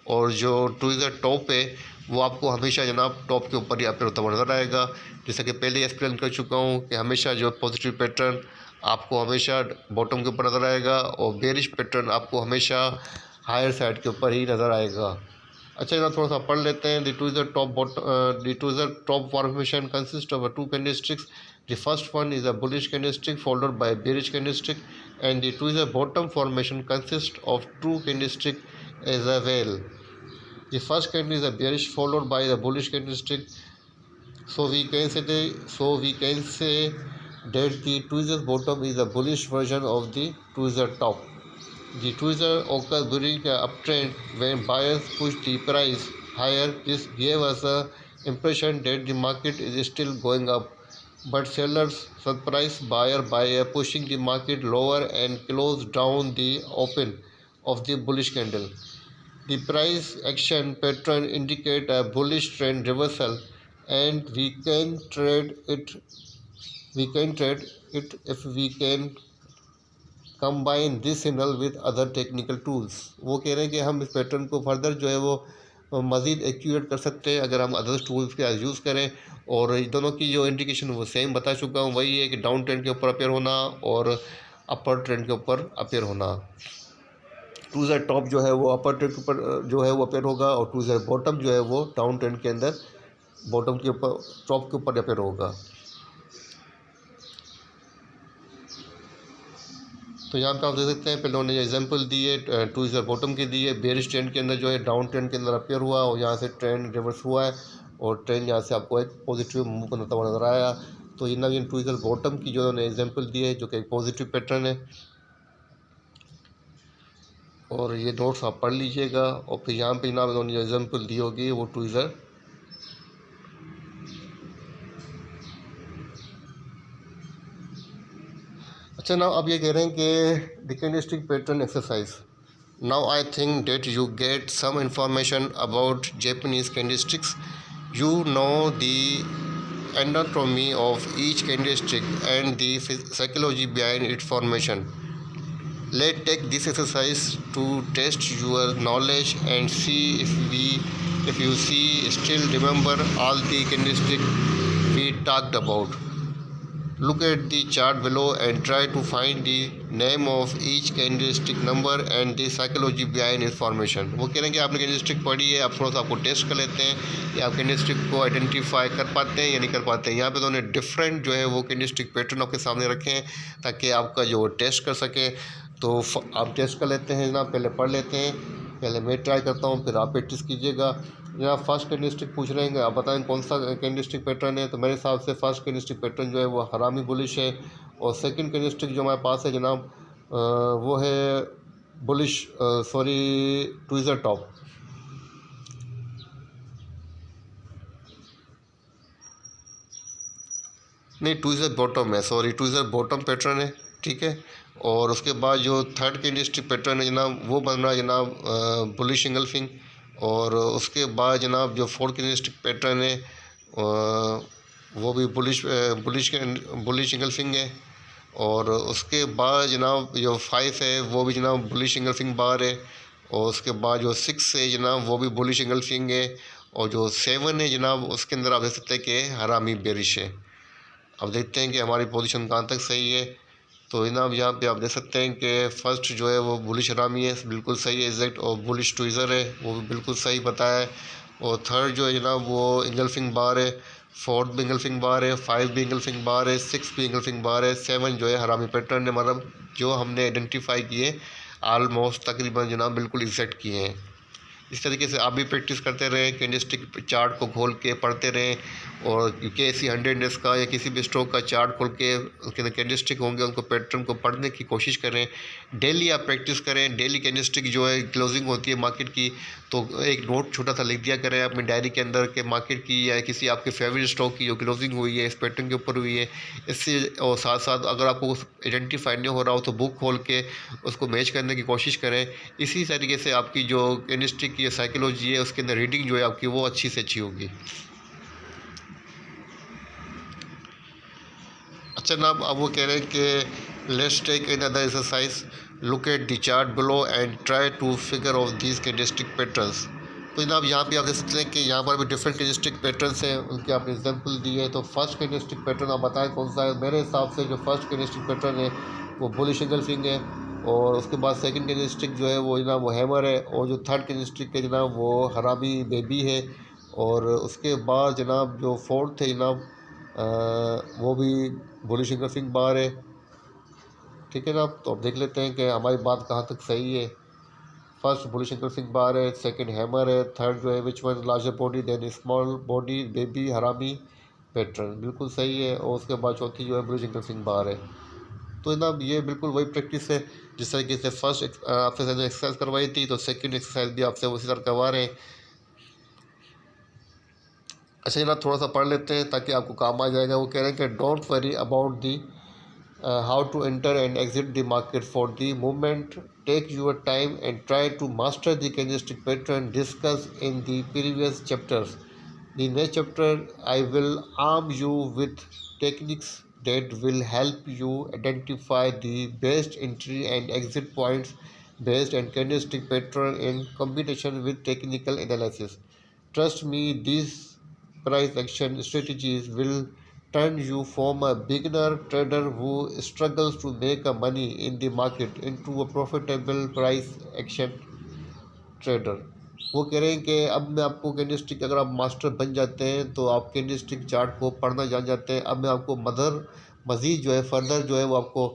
और जो ट्विज़र टॉप है वो आपको हमेशा जनाब टॉप के ऊपर ही अपीयर होता हुआ नज़र आएगा। जैसे कि पहले एक्सप्लेन कर चुका हूँ कि हमेशा जो पॉजिटिव पैटर्न आपको हमेशा बॉटम के ऊपर नज़र आएगा और बेरिश पैटर्न आपको हमेशा हायर साइड के ऊपर ही नज़र आएगा। अच्छा जनाब थोड़ा सा पढ़ लेते हैं। The tweezer top formation consist of two candlesticks. The first one is a bullish candlestick followed by a bearish candlestick, and the tweezer bottom formation consists of two candlestick as well. The first candle is a bearish followed by the bullish candlestick. So we can say that the tweezer bottom is a bullish version of the tweezer top. The tweezer occurs during the uptrend when buyers push the price higher. This gave us a impression that the market is still going up, but sellers surprise buyer by pushing the market lower and close down the open of the bullish candle. The price action pattern indicate a bullish trend reversal, and we can trade it. If we can combine this signal with other technical tools. वो कह रहे हैं कि हम इस पैटर्न को फर्दर जो है वो मज़ीद एक्यूरेट कर सकते हैं अगर हम अदर टूल्स के यूज़ करें। और दोनों की जो इंडिकेशन वो सेम बता चुका हूँ, वही है कि डाउन ट्रेंड के ऊपर अपेयर होना और अपर ट्रेंड के ऊपर अपेयर होना। ट्विज़र टॉप जो है वो अपर ट्रेंड के ऊपर जो है वो अपेयर होगा और ट्विज़र बॉटम जो है वो डाउन ट्रेंड के अंदर बॉटम के ऊपर टॉप के ऊपर अपेयर होगा। तो यहाँ पे आप देख सकते हैं पहले उन्होंने एग्जांपल दी है ट्विज़र बॉटम की दी है, बेरिश ट्रेंड के अंदर जो है डाउन ट्रेंड के अंदर अपेयर हुआ और यहाँ से ट्रेंड रिवर्स हुआ है और ट्रेंड यहाँ से आपको एक पॉजिटिव मूव करता हुआ नजर आया। तो ये ना ट्विज़र बॉटम की जो उन्होंने एग्जांपल दी है जो कि एक पॉजिटिव पैटर्न है, और ये नोट्स आप पढ़ लीजिएगा। और फिर यहाँ पे ना उन्होंने जो एग्जांपल दी होगी वो ट्विज़र अच्छा ना अब ये कह रहे हैं कि the candlestick pattern exercise. Now I think that you get some information about Japanese candlesticks. You know the anatomy of each candlestick and the psychology behind its formation. Let's take this exercise to test your knowledge and see if you still remember all the candlestick we talked about. Look at the chart below and try to find the name of each candlestick number and the psychology behind its formation. वो कह रहे हैं कि आपने कैंडलस्टिक पढ़ी है, आप थोड़ा सा आपको टेस्ट कर लेते हैं कि आप कैंडलस्टिक को आइडेंटिफाई कर पाते हैं या नहीं कर पाते हैं। यहाँ पे तो उन्होंने डिफरेंट जो है वो कैंडलस्टिक पैटर्न आपके सामने रखे हैं ताकि आपका जो टेस्ट कर सके। तो आप टेस्ट कर लेते हैं ना, पहले पढ़ लेते हैं, पहले मैं ट्राई करता हूँ फिर आप प्रैक्टिस कीजिएगा। जनाब फर्स्ट कैंडलस्टिक पूछ रहे हैं, आप बताएं कौन सा कैंडलस्टिक पैटर्न है। तो मेरे हिसाब से फर्स्ट कैंडलस्टिक पैटर्न जो है वो हरामी बुलिश है, और सेकंड कैंडलस्टिक जो हमारे पास है जनाब वो है बुलिश ट्विज़र टॉप। नहीं ट्विज़र बॉटम है, ट्विज़र बॉटम पैटर्न है, ठीक है। और उसके बाद जो थर्ड कैंडलस्टिक पैटर्न है जनाब वो बन रहा है जनाब बुलिश इंगल्फिंग। और उसके बाद जनाब जो फोर्थ कैंडलस्टिक पैटर्न है वो भी बुलिश इंगल्फिंग है। और उसके बाद जनाब जो 5 है वो भी जनाब बुलिश इंगल्फिंग बार है। और उसके बाद जो 6 है जनाब वो भी बुलिश इंगल्फिंग है। और जो 7 है जनाब उसके अंदर आप देख सकते हैं कि हरामी बेरिश है। अब देखते हैं कि हमारी पोजीशन कहाँ तक सही है। तो जनाब यहाँ पे आप देख सकते हैं कि फ़र्स्ट जो है वो बुलिश हरामी है, बिल्कुल सही है एग्जैक्ट, और बुलिश ट्विज़र है वो भी बिल्कुल सही बताया है। और थर्ड जो है जनाब वो इंगल्फिंग बार है, फोर्थ भी इंगल्फिंग बार है, 5 भी इंगल्फिंग बार है, 6 भी इंगल्फिंग बार है, 7 जो है हरामी पैटर्न है। मतलब जो हमने आइडेंटिफाई किए आलमोस्ट तकरीबन जनाब बिल्कुल एग्जैक्ट किए हैं। इस तरीके से आप भी प्रैक्टिस करते रहें, कैंडलस्टिक चार्ट को खोल के पढ़ते रहें, और KSE 100 डेज़ का या किसी भी स्टॉक का चार्ट खोल के उसके अंदर कैंडलस्टिक होंगे उनको पैटर्न को पढ़ने की कोशिश करें। डेली आप प्रैक्टिस करें, डेली कैंडलस्टिक जो है क्लोजिंग होती है मार्केट की तो एक नोट छोटा सा लिख दिया करें अपनी डायरी के अंदर के मार्केट की या किसी आपके फेवरेट स्टॉक की जो क्लोजिंग हुई है इस पैटर्न के ऊपर हुई है। इससे और साथ साथ अगर आपको आइडेंटिफाई नहीं हो रहा हो तो बुक खोल के उसको मैच करने की कोशिश करें। इसी तरीके से आपकी जो कैंडलस्टिक की साइकोलॉजी है उसके अंदर रीडिंग जो है आपकी वो अच्छी से अच्छी होगी। अच्छा जनाब, अब वो कह रहे हैं कि let's take another exercise, look at the chart below and try to figure of these candlestick patterns. तो जनाब यहाँ पे आप देख सकते हैं कि यहाँ पर भी डिफरेंट कैंडिस्टिक पैटर्न्स हैं, उनके आपने एग्जांपल दी है। तो फर्स्ट कैंडिस्टिक पैटर्न आप बताएं कौन सा है। मेरे हिसाब से जो फर्स्ट कैंडिस्टिक पैटर्न है वो बुलिश एंगल्फिंग है, और उसके बाद सेकंड कैंडिस्टिक जो है वो जनाब वो हैमर है, और जो थर्ड कैंडिस्टिक है जनाब वो हरामी बेबी है, और उसके बाद जनाब जो फोर्थ है जनाब वो भी बुलिश एंगल्फिंग बार है। ठीक है जनाब, तो अब देख लेते हैं कि हमारी बात कहाँ तक सही है। फर्स्ट बुलिश एंगल्फिंग बार है, सेकंड हैमर है, थर्ड जो है which one larger body than small body baby harami pattern, बिल्कुल सही है। और उसके बाद चौथी जो है बुलिश एंगल्फिंग बार है। तो जनाब ये बिल्कुल वही प्रैक्टिस है जिस तरीके से फर्स्ट आपसे एक्सरसाइज करवाई थी, तो सेकंड एक्सरसाइज भी आपसे उसी तरह करवा रहे हैं। अच्छा जनाब, थोड़ा सा पढ़ लेते हैं ताकि आपको काम आ जाएगा। वो कह रहे हैं कि don't worry about the how to enter and exit the market for the movement. Take your time and try to master the candlestick pattern discussed in the previous chapters. The next chapter, I will arm you with techniques that will help you identify the best entry and exit points based on candlestick pattern in combination with technical analysis. Trust me, these price action strategies will turn you from a beginner trader who struggles to make a money in the market into a profitable price action trader. वो कह रहे हैं कि अब मैं आपको कैंडलस्टिक, अगर आप मास्टर बन जाते हैं तो आप कैंडलस्टिक चार्ट को पढ़ना जान जाते हैं। अब मैं आपको मज़ीद जो है फर्दर जो है वो आपको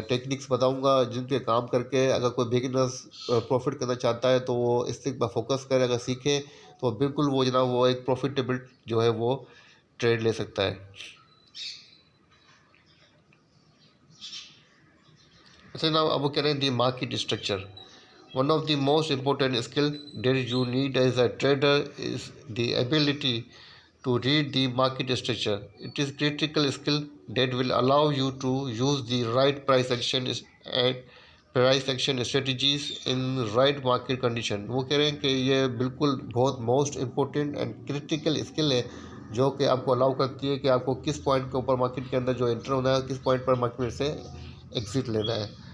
टेक्निक्स बताऊंगा जिन पे काम करके अगर कोई बिगिनर्स प्रॉफिट करना चाहता है तो वो इस पर फोकस करे, अगर सीखे तो बिल्कुल वो जनाब वो एक प्रॉफिटेबल जो है वो ट्रेड ले सकता है। अच्छा जनाब, अब वो कह रहे हैं the market structure. One of the most important skill that you need as a trader is the ability to read the market structure. It is critical skill that will allow you to use the right price action strategies in right market condition. वो कह रहे हैं कि ये बिल्कुल बहुत most important and critical skill है जो कि आपको अलाउ करती है कि आपको किस पॉइंट के ऊपर मार्केट के अंदर जो एंटर होना है, किस पॉइंट पर मार्केट से एग्जिट लेना है।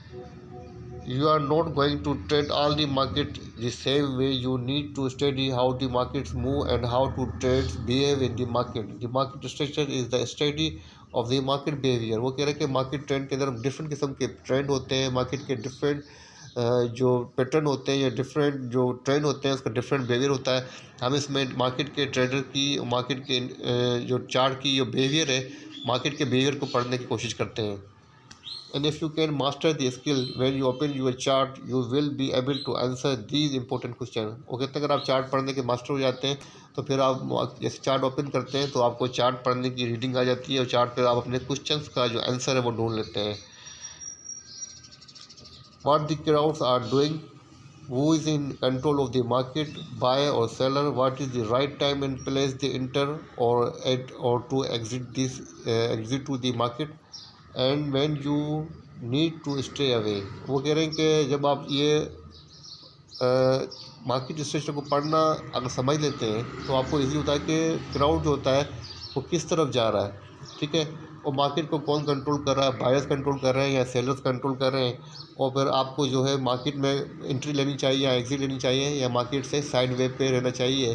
You are not going to trade all the market the same way. You need to study how the markets move and how to trades behave in the market. The market structure is the study of the market behavior. वो कह रहे हैं कि मार्केट ट्रेंड के अंदर डिफरेंट किस्म के ट्रेंड होते हैं, मार्केट के डिफरेंट जो पैटर्न होते हैं या डिफरेंट जो ट्रेंड होते हैं उसका डिफरेंट बिहेवियर होता है। हम इसमें मार्केट के ट्रेडर की, मार्केट के जो चार्ट की जो बिहेवियर है, मार्केट के बिहेवियर को पढ़ने की कोशिश करते हैं। And if you can master the skill when you open your chart, you will be able to answer these important questions. वो कहते हैं अगर आप चार्ट पढ़ने के मास्टर हो जाते हैं तो फिर आप जैसे चार्ट ओपन करते हैं तो आपको चार्ट पढ़ने की रीडिंग आ जाती है और चार्ट पर आप अपने क्वेश्चंस का जो आंसर है वो ढूंढ लेते हैं। What the crowds are doing, who is in control of the market, buyer or seller, what is the right time and place they enter or to exit to the market, and when you need to stay away. वो कह रहे हैं कि जब आप ये मार्केट स्ट्रक्चर को पढ़ना अगर समझ लेते हैं तो आपको इजी होता है कि क्राउड जो होता है वो किस तरफ जा रहा है। ठीक है, और मार्केट को कौन कंट्रोल कर रहा है, बायर्स कंट्रोल कर रहे हैं या सेलर्स कंट्रोल कर रहे हैं, और फिर आपको जो है मार्केट में एंट्री लेनी चाहिए या एग्जिट लेनी चाहिए या मार्केट से साइड वे पे रहना चाहिए।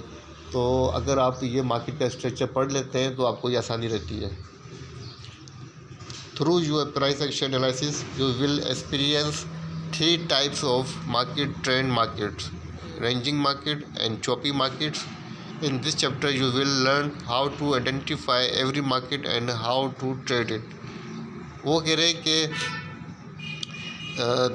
तो अगर आप ये मार्केट का स्ट्रक्चर पढ़ लेते हैं तो आपको ये आसानी रहती है। Through your price action analysis, you will experience three types of market: trend markets, ranging market, and choppy markets. In this chapter, you will learn how to identify every market and how to trade it. वो कह रहे हैं कि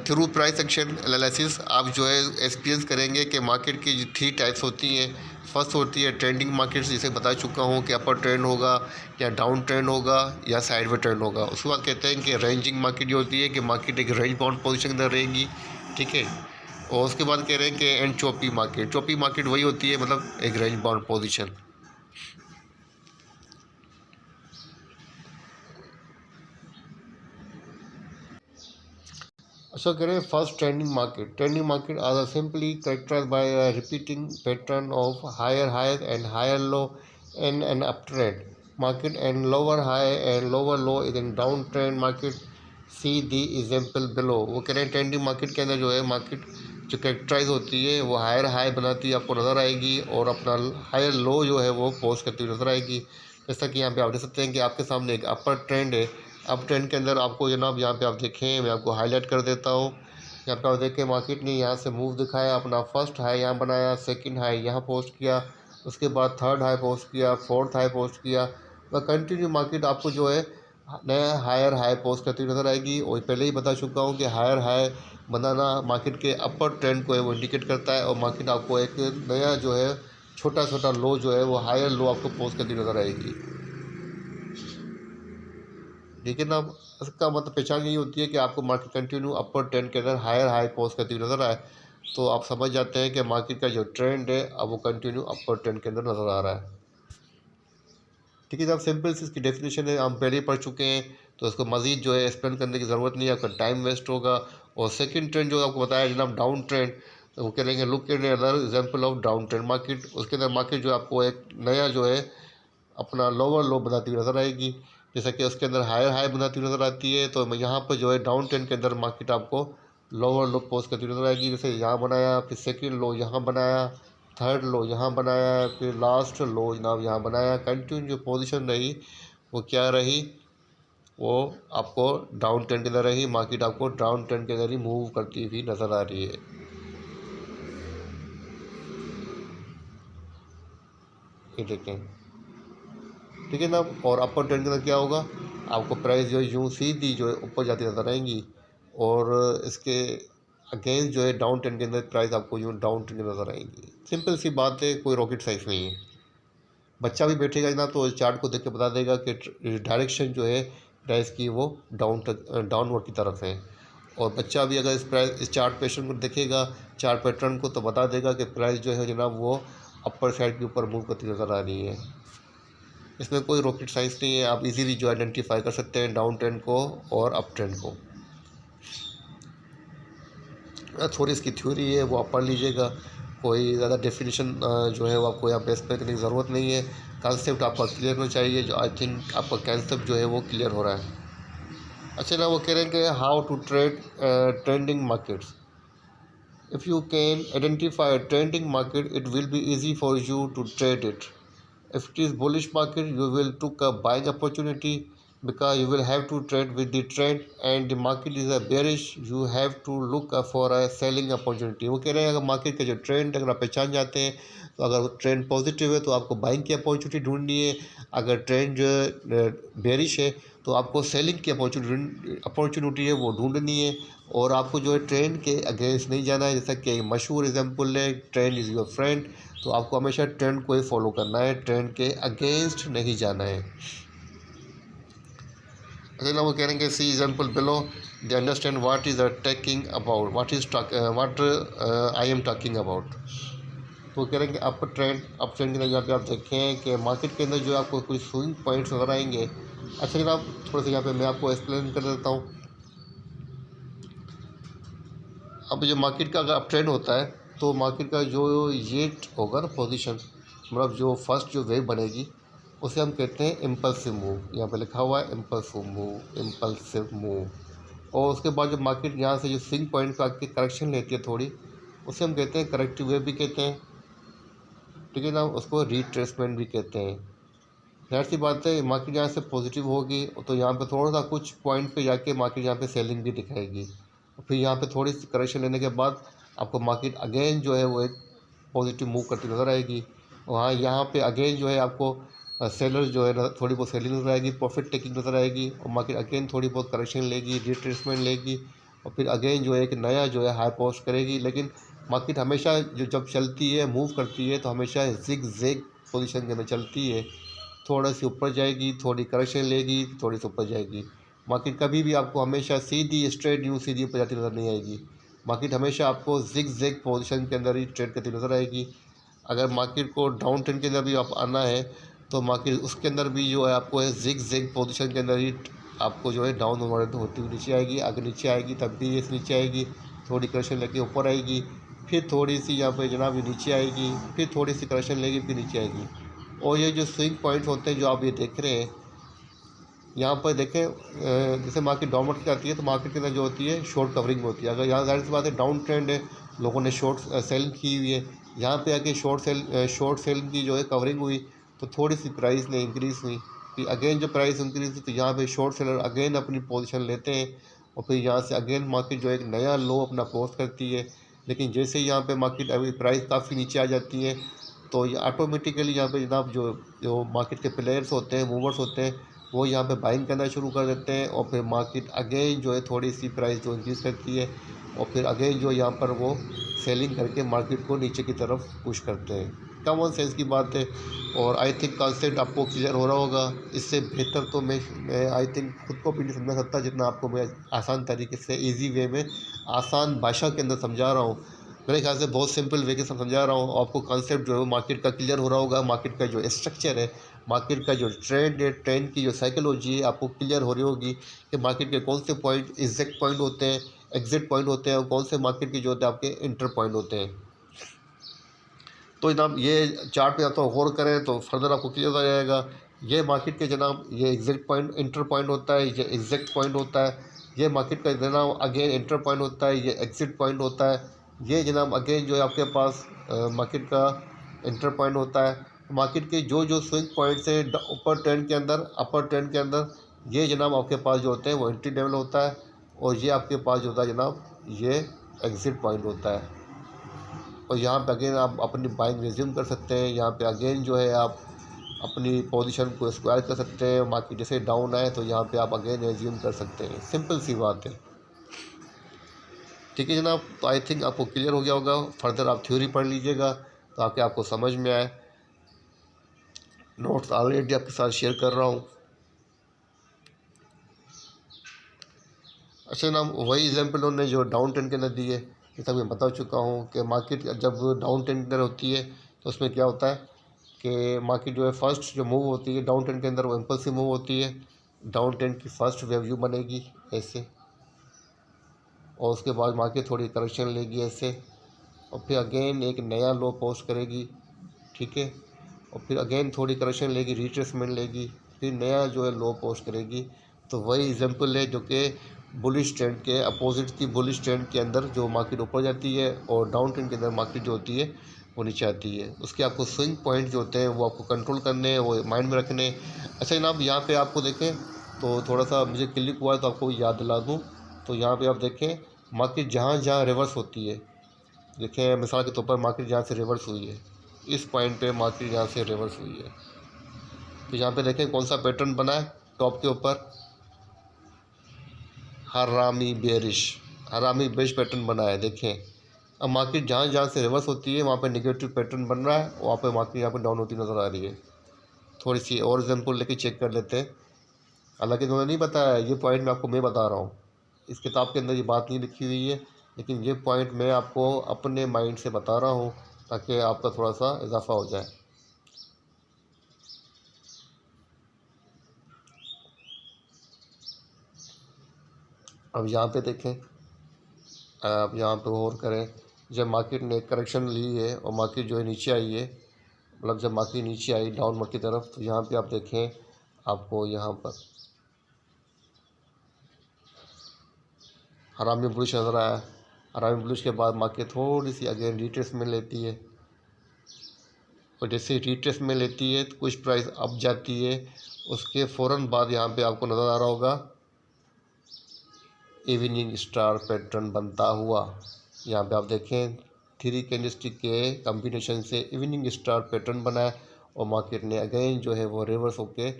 थ्रू प्राइस एक्शन एनालिसिस आप जो है एक्सपीरियंस करेंगे कि मार्केट की जो थ्री टाइप्स होती हैं। फर्स्ट होती है ट्रेंडिंग मार्केट्स, जिसे बता चुका हूँ कि अपर ट्रेंड होगा या डाउन ट्रेंड होगा या साइड वे ट्रेंड होगा। उसके बाद कहते हैं कि रेंजिंग मार्केट ये होती है कि मार्केट एक रेंज बाउंड पोजीशन के अंदर रहेगी। ठीक है, और उसके बाद कह रहे हैं कि एंड चॉपी मार्केट वही होती है, मतलब एक range bound position. So first trending market are simply characterized by a repeating pattern of higher highs and higher low in an uptrend. market and lower high and lower low is in downtrend market. See the example below. वो कह रहे हैं ट्रेंडिंग मार्केट के अंदर जो है मार्केट जो कैरेक्टराइज होती है वो हायर हाई बनाती है आपको नज़र आएगी और अपना हायर लो जो है वो पोस्ट करती हुई नज़र आएगी। जैसा कि यहाँ पे आप देख सकते हैं कि आपके सामने एक अपर ट्रेंड है। अप ट्रेंड के अंदर आपको जनाब यहाँ पे आप देखें, मैं आपको हाईलाइट कर देता हूँ। यहाँ पे आप देखें मार्केट ने यहाँ से मूव दिखाया, अपना फर्स्ट हाई यहाँ बनाया, सेकंड हाई यहाँ पोस्ट किया, उसके बाद थर्ड हाई पोस्ट किया, फोर्थ हाई पोस्ट किया। वह कंटिन्यू मार्केट आपको जो है नया हायर हाई पोस्ट करती नज़र आएगी। और पहले ही बता चुका हूँ कि हायर हाई बनाना मार्केट के अपर ट्रेंड को है वो इंडिकेट करता है और मार्केट आपको एक नया जो है छोटा छोटा लो जो है वो हायर लो आपको पोस्ट करती नज़र आएगी। लेकिन अब इसका मतलब पहचान यही होती है कि आपको मार्केट कंटिन्यू अपर ट्रेंड के अंदर हायर हाई पोस्ट करती हुई नज़र आए तो आप समझ जाते हैं कि मार्केट का जो ट्रेंड है अब वो कंटिन्यू अपर ट्रेंड के अंदर नज़र आ रहा है। ठीक है, जब सिंपल सी इसकी डेफिनेशन है हम पहले ही पढ़ चुके हैं तो इसको मज़ीद जो है एक्सप्लेन करने की ज़रूरत नहीं है, आपका टाइम वेस्ट होगा। और सेकंड ट्रेंड जो आपको बताया जनाब डाउन ट्रेंड, तो वो कहेंगे look at other example of down trend market. उसके अंदर मार्केट जो आपको एक नया जो है अपना लोअर लो बनाती हुई नज़र आएगी। जैसा कि उसके अंदर हायर हाई बनाती हुई नज़र आती है तो यहाँ पर जो है डाउन ट्रेंड के अंदर मार्केट आपको लोअर लो पोस्ट करती हुई नज़र आएगी। जैसे यहाँ बनाया, फिर सेकंड लो यहाँ बनाया, थर्ड लो यहाँ बनाया, फिर लास्ट लो जनाब यहाँ बनाया। कंटिन्यू जो पोजीशन रही वो क्या रही, वो आपको डाउन ट्रेंड के अंदर रही। मार्केट आपको डाउन ट्रेंड के अंदर ही मूव करती हुई नज़र आ रही है। ये देखें, ठीक है ना। और अपर ट्रेंड के अंदर क्या होगा, आपको प्राइस जो है यूँ सीधी जो है ऊपर जाती नज़र आएंगी और इसके अगेंस्ट जो है डाउन ट्रेंड के अंदर प्राइस आपको यूँ डाउन ट्रेंड नज़र आएंगी। सिंपल सी बात है, कोई रॉकेट साइंस नहीं है। बच्चा भी बैठेगा ना तो चार्ट को देख के बता देगा कि डायरेक्शन जो है प्राइस की वो डाउनवर्ड की तरफ है। और बच्चा भी अगर इस चार्ट पैटर्न को देखेगा, चार्ट पैटर्न को, तो बता देगा कि प्राइस जो है जनाब वो अपर साइड के ऊपर मूव करती नज़र आ रही है। इसमें कोई रॉकेट साइंस नहीं है, आप इजीली जो आइडेंटिफाई कर सकते हैं डाउन ट्रेंड को और अप ट्रेंड को। थोड़ी इसकी थ्योरी है वो आप पढ़ लीजिएगा, कोई ज़्यादा डेफिनेशन जो है वो आपको यहाँ पे एक्सप्लेन करने की ज़रूरत नहीं है। कॉन्सेप्ट आपका क्लियर होना चाहिए, जो आई थिंक आपका कॉन्सेप्ट जो है वो क्लियर हो रहा है। अच्छा ना, वो कह रहे हैं कि how to trade trending markets. If you can identify trending market it will be easy for you to trade it. If it is bullish market, you will took a buying opportunity because you will have to trade with the trend, and the market is a bearish, you have to look for a selling opportunity। वो कह रहे हैं अगर मार्केट का जो ट्रेंड अगर आप पहचान जाते हैं तो अगर ट्रेंड पॉजिटिव है तो आपको बाइंग की अपॉर्चुनिटी ढूंढनी है, अगर ट्रेंड जो बेरिश है तो आपको सेलिंग की अपॉर्चुनिटी है वो ढूंढनी है। और आपको जो है ट्रेंड के अगेंस्ट नहीं जाना है। जैसा कि मशहूर एग्जांपल है ट्रेंड इज़ योर फ्रेंड, तो आपको हमेशा ट्रेंड को ही फॉलो करना है, ट्रेंड के अगेंस्ट नहीं जाना है। अगला वो कह रहे हैं कि see example below they understand what is talking about, what I am talking about. तो कह रहे हैं कि अप ट्रेंड के अंदर जहाँ पे आप देखें कि मार्केट के अंदर जो आपको कुछ स्विंग पॉइंट्स नज़र आएंगे। अच्छा जनाब, थोड़ा सा यहाँ पे मैं आपको एक्सप्लेन कर देता हूँ। अब जो मार्केट का अगर अप ट्रेंड होता है तो मार्केट का जो ये होगा ना पोजीशन, मतलब जो फर्स्ट जो वेव बनेगी उसे हम कहते हैं इम्पल्सिव मूव। यहाँ पे लिखा हुआ है इम्पल्सिव मूव, इम्पल्सिव मूव। और उसके बाद जब मार्केट यहाँ से जो स्विंग पॉइंट पर आके करेक्शन लेती है थोड़ी, उसे हम कहते हैं करेक्टिव वेव भी कहते हैं। ठीक है ना, उसको रिट्रेसमेंट भी कहते हैं। जाहिर सी बात है मार्केट यहाँ से पॉजिटिव होगी तो यहाँ पे थोड़ा सा कुछ पॉइंट पे जाके मार्केट यहाँ पे सेलिंग भी दिखाएगी। और फिर यहाँ पे थोड़ी सी करेक्शन लेने के बाद आपको मार्केट अगेन जो है वो एक पॉजिटिव मूव करती नज़र आएगी। वहाँ यहाँ पे अगेन जो है आपको सेलर जो है थोड़ी बहुत सेलिंग नज़र आएगी, प्रॉफिट टेकिंग नज़र आएगी। और मार्केट अगेन थोड़ी बहुत करेक्शन लेगी, रिट्रेसमेंट लेगी और फिर अगेन जो है एक नया जो है हाई पोस्ट करेगी। लेकिन मार्केट हमेशा जो जब चलती है मूव करती है तो हमेशा जिग जैग पोजीशन के अंदर चलती है। थोड़ा सी ऊपर जाएगी, थोड़ी करेक्शन लेगी, थोड़ी सी ऊपर जाएगी। मार्केट कभी भी आपको हमेशा सीधी स्ट्रेट यूँ सीधी ऊपर जाती नज़र नहीं आएगी। मार्केट हमेशा आपको जिग जैग पोजीशन के अंदर ही ट्रेड करती नज़र आएगी। अगर मार्केट को डाउन ट्रेंड के अंदर भी आप आना है तो मार्केट उसके अंदर भी जो है आपको जिग जैग पोजीशन के अंदर ही आपको जो है डाउन होती हुई नीचे आएगी। अगर नीचे आएगी तब भी ये नीचे आएगी, थोड़ी करेक्शन लेके ऊपर आएगी, फिर थोड़ी सी यहाँ पे जनाब ये नीचे आएगी, फिर थोड़ी सी करेक्शन लेगी, फिर नीचे आएगी। और ये जो स्विंग पॉइंट्स होते हैं जो आप ये देख रहे हैं, यहाँ पर देखें जैसे मार्केट डाउनवर्ड की जाती है तो मार्केट के अंदर जो होती है शॉर्ट कवरिंग होती है। अगर यहाँ जाहिर सी बात है डाउन ट्रेंड है, लोगों ने शॉर्ट सेल की हुई है, यहाँ पे आके शॉर्ट सेल की जो है कवरिंग हुई तो थोड़ी सी प्राइस ने इंक्रीज़ हुई। फिर अगेन जब प्राइस इंक्रीज़ हुई तो यहाँ पे शॉर्ट सेलर अगेन अपनी पोजीशन लेते हैं और फिर यहाँ से अगेन मार्केट जो एक नया लो अपना पोस्ट करती है। लेकिन जैसे ही यहाँ पे मार्केट अभी प्राइस काफ़ी नीचे आ जाती है तो ये ऑटोमेटिकली यहाँ पे जनाब जो जो मार्केट के प्लेयर्स होते हैं, मूवर्स होते हैं, वो यहाँ पे बाइंग करना शुरू कर देते हैं और फिर मार्केट अगेन जो है थोड़ी सी प्राइस जो इंक्रीज़ करती है और फिर अगेन जो यहाँ पर वो सेलिंग करके मार्केट को नीचे की तरफ पुश करते हैं। कॉमन सेंस की बात है और आई थिंक कॉन्सेप्ट आपको क्लियर हो रहा होगा। इससे बेहतर तो मैं आई थिंक खुद को भी नहीं समझा सकता जितना आपको मैं आसान तरीके से ईजी वे में आसान भाषा के अंदर समझा रहा हूँ। मेरे ख्याल से बहुत सिंपल वे के समझा रहा हूँ आपको। कॉन्सेप्ट जो है वो मार्केट का क्लियर हो रहा होगा। मार्केट का जो स्ट्रक्चर है, मार्केट का जो ट्रेंड है, ट्रेंड की जो साइकोलॉजी है आपको क्लियर हो रही होगी कि मार्केट के कौन से पॉइंट एग्जैक्ट पॉइंट होते हैं, एग्जिट पॉइंट होते हैं और कौन से मार्केट के जो होते हैं आपके इंटर पॉइंट होते हैं। तो जनाब ये चार्ट पे आप तो गौर करें तो फर्दर आपको क्लियर हो जाएगा। ये मार्केट के जनाब ये एग्जैक्ट पॉइंट इंटर पॉइंट होता है, ये एग्जैक्ट पॉइंट होता है। ये मार्केट का जनाब अगेन इंटर पॉइंट होता है, ये एग्जिट पॉइंट होता है। ये जनाब अगेन जो है आपके पास मार्केट का इंटर पॉइंट होता है। मार्केट के जो जो स्विंग पॉइंट्स हैं ऊपर ट्रेंड के अंदर, अपर ट्रेंड के अंदर, ये जनाब आपके पास जो होते हैं वो एंट्री लेवल होता है और ये आपके पास जो होता है जनाब ये एग्ज़िट पॉइंट होता है। और यहाँ पे अगेन आप अपनी बाइंग रिज्यूम कर सकते हैं। यहाँ पे अगेन जो है आप अपनी पोजीशन को स्क्वायर कर सकते हैं। मार्केट जैसे डाउन आए तो यहाँ पे आप अगेन रिज्यूम कर सकते हैं। सिंपल सी बात है। ठीक है जनाब, तो आई थिंक आपको क्लियर हो गया होगा। फर्दर आप थ्योरी पढ़ लीजिएगा ताकि आपको समझ में आए। नोट्स ऑलरेडी आपके साथ शेयर कर रहा हूँ। अच्छा जनाब, वही एग्जाम्पल उन्होंने जो डाउन ट्रेंड के अंदर दी है, जैसा मैं बता चुका हूँ कि मार्केट जब डाउन ट्रेंड के अंदर होती है तो उसमें क्या होता है कि मार्केट जो है फर्स्ट जो मूव होती है डाउन ट्रेंड के अंदर वो इम्पल्सिव मूव होती है। डाउन ट्रेंड की फर्स्ट वेव बनेगी ऐसे और उसके बाद मार्केट थोड़ी करेक्शन लेगी ऐसे और फिर अगेन एक नया लो पोस्ट करेगी। ठीक है, और फिर अगेन थोड़ी करेक्शन लेगी, रिट्रेसमेंट लेगी, फिर नया जो है लो पोस्ट करेगी। तो वही एग्जांपल है जो कि बुलिश ट्रेंड के अपोजिट की बुलिश ट्रेंड के अंदर जो मार्केट ऊपर जाती है और डाउन ट्रेंड के अंदर मार्केट जो होती है वो नीचे आती है। उसके आपको स्विंग पॉइंट जो होते हैं वो आपको कंट्रोल करने हैं, वो माइंड में रखने हैं। अच्छा जनाब, यहाँ पे आपको देखें तो थोड़ा सा मुझे क्लिक हुआ है तो आपको याद दिला दूँ। तो यहाँ पर आप देखें मार्केट जहाँ जहाँ रिवर्स होती है, देखें मिसाल के तौर पर मार्केट जहाँ से रिवर्स हुई है, इस पॉइंट पे मार्केट यहाँ से रिवर्स हुई है तो यहाँ पे देखें कौन सा पैटर्न बना है टॉप के ऊपर, हरामी बेरिश पैटर्न बना है। देखें अब मार्केट जहाँ जहाँ से रिवर्स होती है वहाँ पे नेगेटिव पैटर्न बन रहा है, वहाँ पे मार्केट यहाँ पे डाउन होती नज़र आ रही है। थोड़ी सी और एग्जाम्पल लेके चेक कर लेते हैं। हालांकि उन्होंने नहीं बताया, ये पॉइंट मैं आपको मैं बता रहा हूँ। इस किताब के अंदर ये बात नहीं लिखी हुई है, लेकिन ये पॉइंट मैं आपको अपने माइंड से बता रहा हूँ ताकि आपका थोड़ा सा इजाफा हो जाए। अब यहाँ पे देखें, आप यहाँ पे गौर करें, जब मार्केट ने करेक्शन ली है और मार्केट जो है नीचे आई है, मतलब जब मार्केट नीचे आई डाउनवर्ड की तरफ, तो यहाँ पे आप देखें आपको यहाँ पर हरामी बुलिश नज़र आया। हरामी बुलिश के बाद मार्केट थोड़ी सी अगेन रिट्रेसमेंट लेती है और जैसे रिट्रेसमेंट लेती है तो कुछ प्राइस अप जाती है। उसके फ़ौरन बाद यहाँ पे आपको नज़र आ रहा होगा इवनिंग स्टार पैटर्न बनता हुआ। यहाँ पे आप देखें 3 कैंडलस्टिक के कॉम्बिनेशन से इवनिंग स्टार पैटर्न बना है और मार्केट ने अगेन जो है वो रिवर्स होके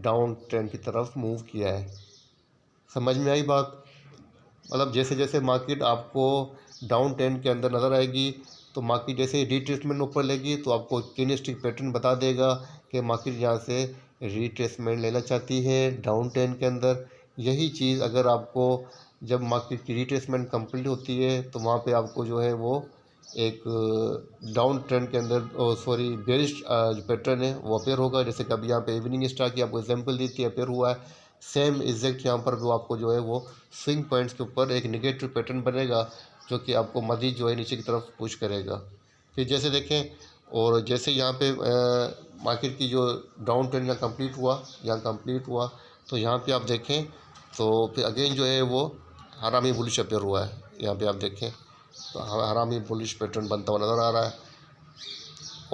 डाउन ट्रेंड की तरफ मूव किया है। समझ में आई बात? मतलब जैसे जैसे मार्केट आपको डाउन ट्रेंड के अंदर नज़र आएगी तो मार्केट जैसे रिट्रेसमेंट ऊपर लेगी तो आपको कैंडलस्टिक पैटर्न बता देगा कि मार्केट यहाँ से रिट्रेसमेंट लेना चाहती है डाउन ट्रेंड के अंदर। यही चीज़ अगर आपको जब मार्केट की रिट्रेसमेंट कंप्लीट होती है तो वहाँ पे आपको जो है वो एक डाउन ट्रेंड के अंदर सॉरी बेरिश जो पैटर्न है वो अपेयर होगा। जैसे कि अभी यहाँ पे इवनिंग स्टार की आपको एग्जांपल दी थी, अपेयर हुआ है। सेम एग्जैक्ट यहाँ पर वो आपको जो है वो स्विंग पॉइंट्स के ऊपर एक नेगेटिव पैटर्न बनेगा जो कि आपको मज़ीद जो है नीचे की तरफ पुश करेगा। फिर जैसे देखें और जैसे यहाँ पे मार्केट की जो डाउन ट्रेंड यहाँ कंप्लीट हुआ तो यहाँ पे आप देखें तो फिर अगेन जो है वो हरामी बुलिश अपेयर हुआ है। यहाँ पे आप देखें तो हरामी बुलिश पैटर्न बनता हुआ नज़र आ रहा है।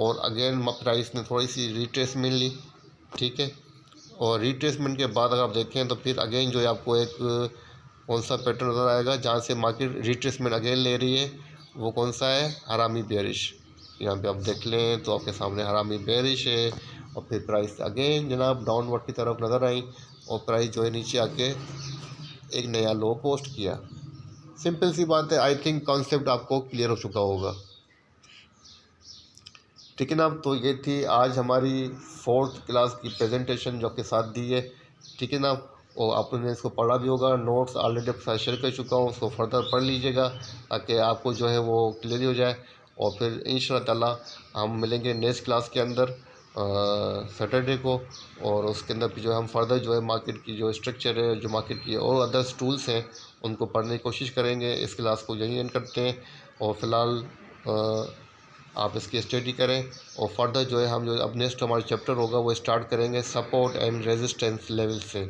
और अगेन प्राइस ने थोड़ी सी रिट्रेसमेंट ली, ठीक है। और रिट्रेसमेंट के बाद अगर आप देखें तो फिर अगेन जो है आपको एक कौन सा पैटर्न नज़र आएगा जहाँ से मार्केट रिट्रेसमेंट अगेन ले रही है, वो कौन सा है, हरामी बेरिश। यहाँ पे आप देख लें तो आपके सामने हरामी बेरिश है। और फिर प्राइस अगेन जनाब डाउनवर्ड की तरफ नज़र आई और प्राइस जो है नीचे आके एक नया लो पोस्ट किया। सिंपल सी बात है, आई थिंक कॉन्सेप्ट आपको क्लियर हो चुका होगा, ठीक है ना। तो ये थी आज हमारी 4th क्लास की प्रेजेंटेशन जो आपके साथ दी है, ठीक है ना। और आपने इसको पढ़ा भी होगा, नोट्स ऑलरेडी आपके साथ शेयर कर चुका हूँ, उसको फर्दर पढ़ लीजिएगा ताकि आपको जो है वो क्लियर हो जाए। और फिर इंशाल्लाह ताला हम मिलेंगे नेक्स्ट क्लास के अंदर सैटरडे को। और उसके अंदर भी जो है हम फर्दर जो है मार्केट की जो स्ट्रक्चर है, जो मार्केट की और अदर्स टूल्स हैं उनको पढ़ने की कोशिश करेंगे। इस क्लास को यहीं एंड करते हैं और फ़िलहाल आप इसकी स्टडी करें। और फर्दर जो है हम जो अब नेक्स्ट हमारा चैप्टर होगा वो स्टार्ट करेंगे सपोर्ट एंड रेजिस्टेंस लेवल से।